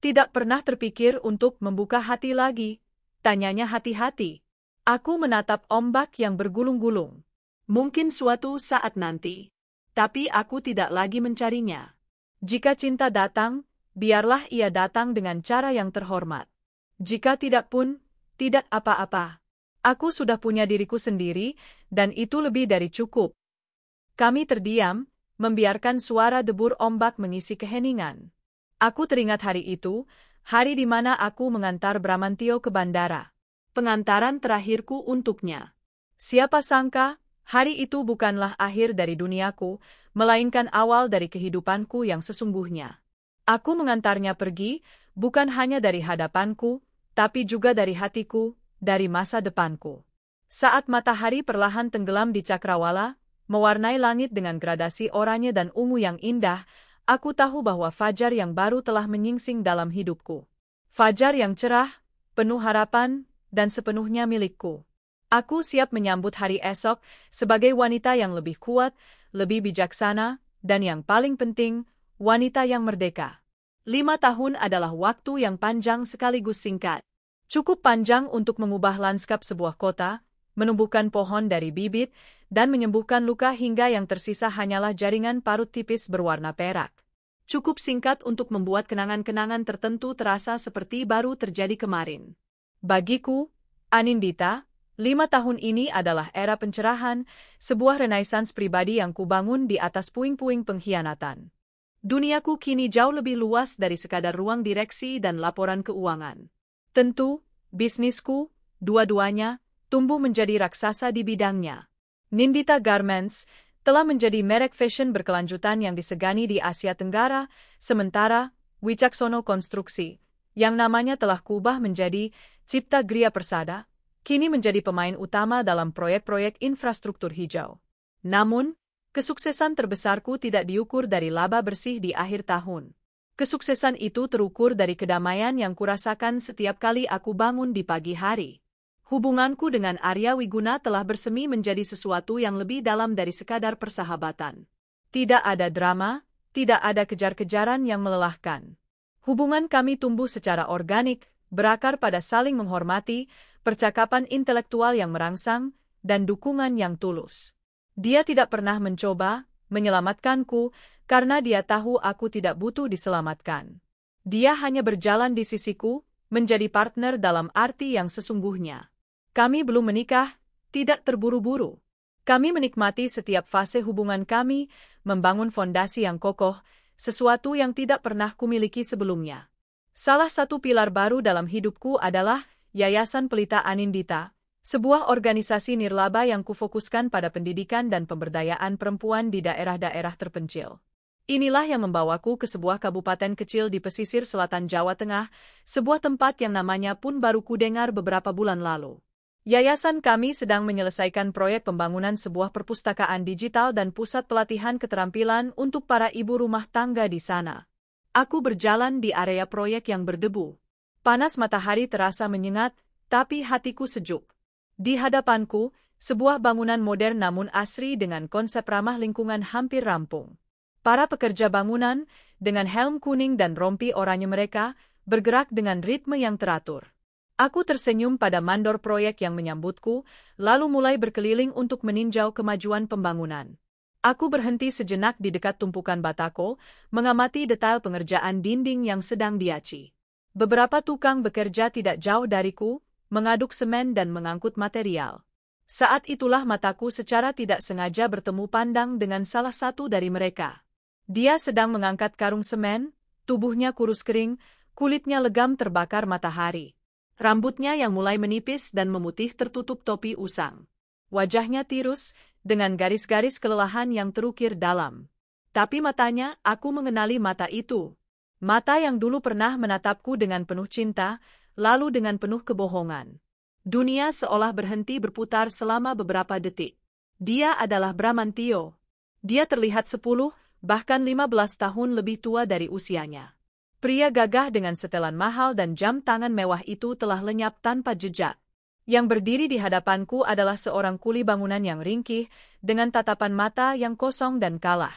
Tidak pernah terpikir untuk membuka hati lagi, tanyanya hati-hati. Aku menatap ombak yang bergulung-gulung. Mungkin suatu saat nanti. Tapi aku tidak lagi mencarinya. Jika cinta datang, biarlah ia datang dengan cara yang terhormat. Jika tidak pun, tidak apa-apa. Aku sudah punya diriku sendiri, dan itu lebih dari cukup. Kami terdiam, membiarkan suara debur ombak mengisi keheningan. Aku teringat hari itu, hari di mana aku mengantar Bramantio ke bandara. Pengantaran terakhirku untuknya. Siapa sangka, hari itu bukanlah akhir dari duniaku, melainkan awal dari kehidupanku yang sesungguhnya. Aku mengantarnya pergi, bukan hanya dari hadapanku, tapi juga dari hatiku, dari masa depanku. Saat matahari perlahan tenggelam di cakrawala, mewarnai langit dengan gradasi oranye dan ungu yang indah, aku tahu bahwa fajar yang baru telah menyingsing dalam hidupku. Fajar yang cerah, penuh harapan, dan sepenuhnya milikku. Aku siap menyambut hari esok sebagai wanita yang lebih kuat, lebih bijaksana, dan yang paling penting, wanita yang merdeka. 5 tahun adalah waktu yang panjang sekaligus singkat. Cukup panjang untuk mengubah lanskap sebuah kota, menumbuhkan pohon dari bibit, dan menyembuhkan luka hingga yang tersisa hanyalah jaringan parut tipis berwarna perak. Cukup singkat untuk membuat kenangan-kenangan tertentu terasa seperti baru terjadi kemarin. Bagiku, Anindita, 5 tahun ini adalah era pencerahan, sebuah renaissance pribadi yang kubangun di atas puing-puing pengkhianatan. Duniaku kini jauh lebih luas dari sekadar ruang direksi dan laporan keuangan. Tentu, bisnisku, dua-duanya, tumbuh menjadi raksasa di bidangnya. Nindita Garments telah menjadi merek fashion berkelanjutan yang disegani di Asia Tenggara, sementara Wicaksono Konstruksi, yang namanya telah kuubah menjadi Cipta Gria Persada, kini menjadi pemain utama dalam proyek-proyek infrastruktur hijau. Namun, kesuksesan terbesarku tidak diukur dari laba bersih di akhir tahun. Kesuksesan itu terukur dari kedamaian yang kurasakan setiap kali aku bangun di pagi hari. Hubunganku dengan Arya Wiguna telah bersemi menjadi sesuatu yang lebih dalam dari sekadar persahabatan. Tidak ada drama, tidak ada kejar-kejaran yang melelahkan. Hubungan kami tumbuh secara organik, berakar pada saling menghormati, percakapan intelektual yang merangsang, dan dukungan yang tulus. Dia tidak pernah mencoba menyelamatkanku karena dia tahu aku tidak butuh diselamatkan. Dia hanya berjalan di sisiku, menjadi partner dalam arti yang sesungguhnya. Kami belum menikah, tidak terburu-buru. Kami menikmati setiap fase hubungan kami, membangun fondasi yang kokoh, sesuatu yang tidak pernah kumiliki sebelumnya. Salah satu pilar baru dalam hidupku adalah Yayasan Pelita Anindita, sebuah organisasi nirlaba yang kufokuskan pada pendidikan dan pemberdayaan perempuan di daerah-daerah terpencil. Inilah yang membawaku ke sebuah kabupaten kecil di pesisir selatan Jawa Tengah, sebuah tempat yang namanya pun baru kudengar beberapa bulan lalu. Yayasan kami sedang menyelesaikan proyek pembangunan sebuah perpustakaan digital dan pusat pelatihan keterampilan untuk para ibu rumah tangga di sana. Aku berjalan di area proyek yang berdebu. Panas matahari terasa menyengat, tapi hatiku sejuk. Di hadapanku, sebuah bangunan modern namun asri dengan konsep ramah lingkungan hampir rampung. Para pekerja bangunan, dengan helm kuning dan rompi oranye mereka, bergerak dengan ritme yang teratur. Aku tersenyum pada mandor proyek yang menyambutku, lalu mulai berkeliling untuk meninjau kemajuan pembangunan. Aku berhenti sejenak di dekat tumpukan batako, mengamati detail pengerjaan dinding yang sedang diaci. Beberapa tukang bekerja tidak jauh dariku, mengaduk semen dan mengangkut material. Saat itulah mataku secara tidak sengaja bertemu pandang dengan salah satu dari mereka. Dia sedang mengangkat karung semen, tubuhnya kurus kering, kulitnya legam terbakar matahari. Rambutnya yang mulai menipis dan memutih tertutup topi usang. Wajahnya tirus, dengan garis-garis kelelahan yang terukir dalam. Tapi matanya, aku mengenali mata itu. Mata yang dulu pernah menatapku dengan penuh cinta, lalu dengan penuh kebohongan. Dunia seolah berhenti berputar selama beberapa detik. Dia adalah Bramantio. Dia terlihat 10, bahkan 15 tahun lebih tua dari usianya. Pria gagah dengan setelan mahal dan jam tangan mewah itu telah lenyap tanpa jejak. Yang berdiri di hadapanku adalah seorang kuli bangunan yang ringkih, dengan tatapan mata yang kosong dan kalah.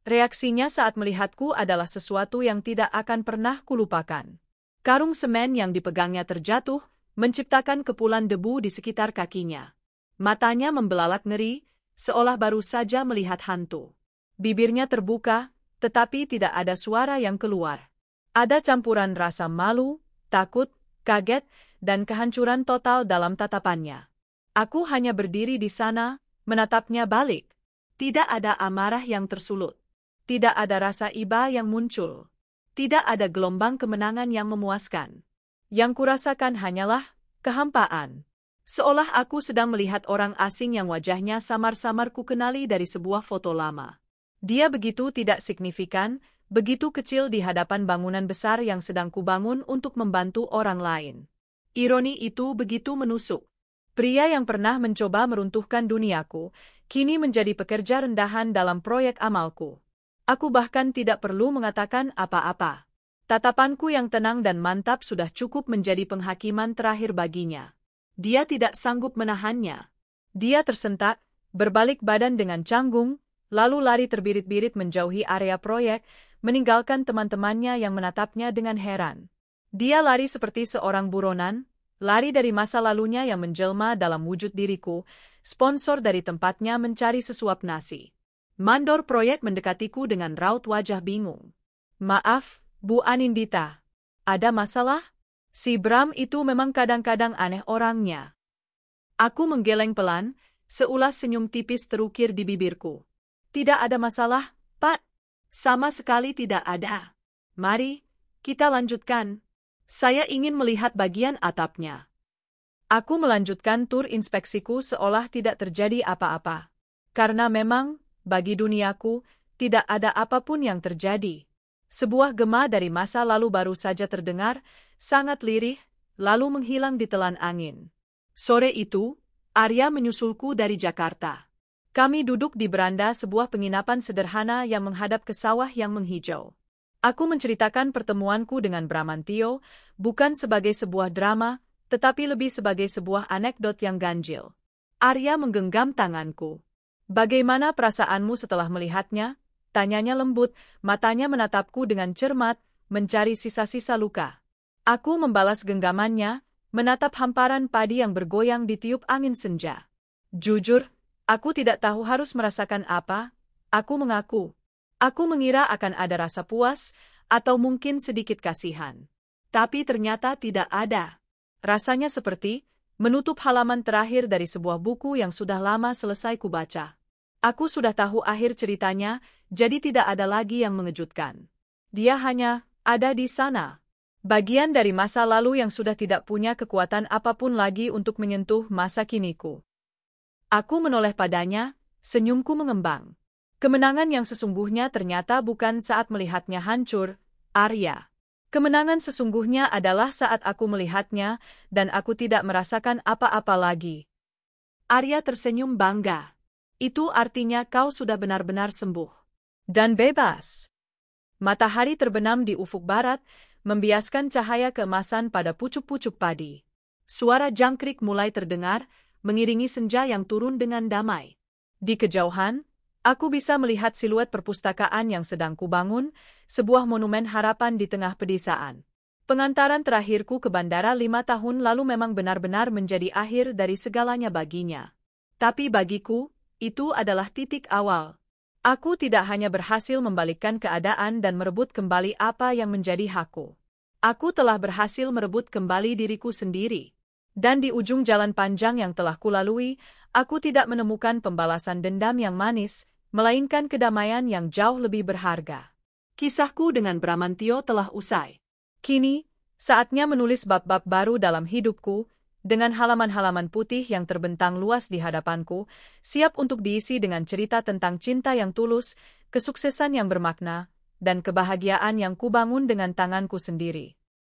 Reaksinya saat melihatku adalah sesuatu yang tidak akan pernah kulupakan. Karung semen yang dipegangnya terjatuh, menciptakan kepulan debu di sekitar kakinya. Matanya membelalak ngeri, seolah baru saja melihat hantu. Bibirnya terbuka, tetapi tidak ada suara yang keluar. Ada campuran rasa malu, takut, kaget, dan kehancuran total dalam tatapannya. Aku hanya berdiri di sana, menatapnya balik. Tidak ada amarah yang tersulut. Tidak ada rasa iba yang muncul. Tidak ada gelombang kemenangan yang memuaskan. Yang kurasakan hanyalah kehampaan. Seolah aku sedang melihat orang asing yang wajahnya samar-samar kukenali dari sebuah foto lama. Dia begitu tidak signifikan, begitu kecil di hadapan bangunan besar yang sedang kubangun untuk membantu orang lain. Ironi itu begitu menusuk. Pria yang pernah mencoba meruntuhkan duniaku, kini menjadi pekerja rendahan dalam proyek amalku. Aku bahkan tidak perlu mengatakan apa-apa. Tatapanku yang tenang dan mantap sudah cukup menjadi penghakiman terakhir baginya. Dia tidak sanggup menahannya. Dia tersentak, berbalik badan dengan canggung, lalu lari terbirit-birit menjauhi area proyek, meninggalkan teman-temannya yang menatapnya dengan heran. Dia lari seperti seorang buronan, lari dari masa lalunya yang menjelma dalam wujud diriku, sponsor dari tempatnya mencari sesuap nasi. Mandor proyek mendekatiku dengan raut wajah bingung. Maaf, Bu Anindita. Ada masalah? Si Bram itu memang kadang-kadang aneh orangnya. Aku menggeleng pelan, seulas senyum tipis terukir di bibirku. Tidak ada masalah, Pak. Sama sekali tidak ada. Mari, kita lanjutkan. Saya ingin melihat bagian atapnya. Aku melanjutkan tur inspeksiku seolah tidak terjadi apa-apa. Karena memang, bagi duniaku, tidak ada apapun yang terjadi. Sebuah gema dari masa lalu baru saja terdengar, sangat lirih, lalu menghilang di telan angin. Sore itu, Arya menyusulku dari Jakarta. Kami duduk di beranda sebuah penginapan sederhana yang menghadap ke sawah yang menghijau. Aku menceritakan pertemuanku dengan Bramantio, bukan sebagai sebuah drama, tetapi lebih sebagai sebuah anekdot yang ganjil. Arya menggenggam tanganku. Bagaimana perasaanmu setelah melihatnya? Tanyanya lembut, matanya menatapku dengan cermat, mencari sisa-sisa luka. Aku membalas genggamannya, menatap hamparan padi yang bergoyang ditiup angin senja. Jujur, aku tidak tahu harus merasakan apa, aku mengaku. Aku mengira akan ada rasa puas, atau mungkin sedikit kasihan. Tapi ternyata tidak ada. Rasanya seperti menutup halaman terakhir dari sebuah buku yang sudah lama selesai kubaca. Aku sudah tahu akhir ceritanya, jadi tidak ada lagi yang mengejutkan. Dia hanya ada di sana. Bagian dari masa lalu yang sudah tidak punya kekuatan apapun lagi untuk menyentuh masa kiniku. Aku menoleh padanya, senyumku mengembang. Kemenangan yang sesungguhnya ternyata bukan saat melihatnya hancur, Arya. Kemenangan sesungguhnya adalah saat aku melihatnya, dan aku tidak merasakan apa-apa lagi. Arya tersenyum bangga. Itu artinya kau sudah benar-benar sembuh. Dan bebas. Matahari terbenam di ufuk barat, membiaskan cahaya keemasan pada pucuk-pucuk padi. Suara jangkrik mulai terdengar, mengiringi senja yang turun dengan damai. Di kejauhan, Aku bisa melihat siluet perpustakaan yang sedang kubangun, sebuah monumen harapan di tengah pedesaan. Pengantaran terakhirku ke bandara 5 tahun lalu memang benar-benar menjadi akhir dari segalanya baginya. Tapi bagiku, itu adalah titik awal. Aku tidak hanya berhasil membalikkan keadaan dan merebut kembali apa yang menjadi hakku. Aku telah berhasil merebut kembali diriku sendiri. Dan di ujung jalan panjang yang telah kulalui, aku tidak menemukan pembalasan dendam yang manis, melainkan kedamaian yang jauh lebih berharga. Kisahku dengan Bramantio telah usai. Kini, saatnya menulis bab-bab baru dalam hidupku, dengan halaman-halaman putih yang terbentang luas di hadapanku, siap untuk diisi dengan cerita tentang cinta yang tulus, kesuksesan yang bermakna, dan kebahagiaan yang kubangun dengan tanganku sendiri.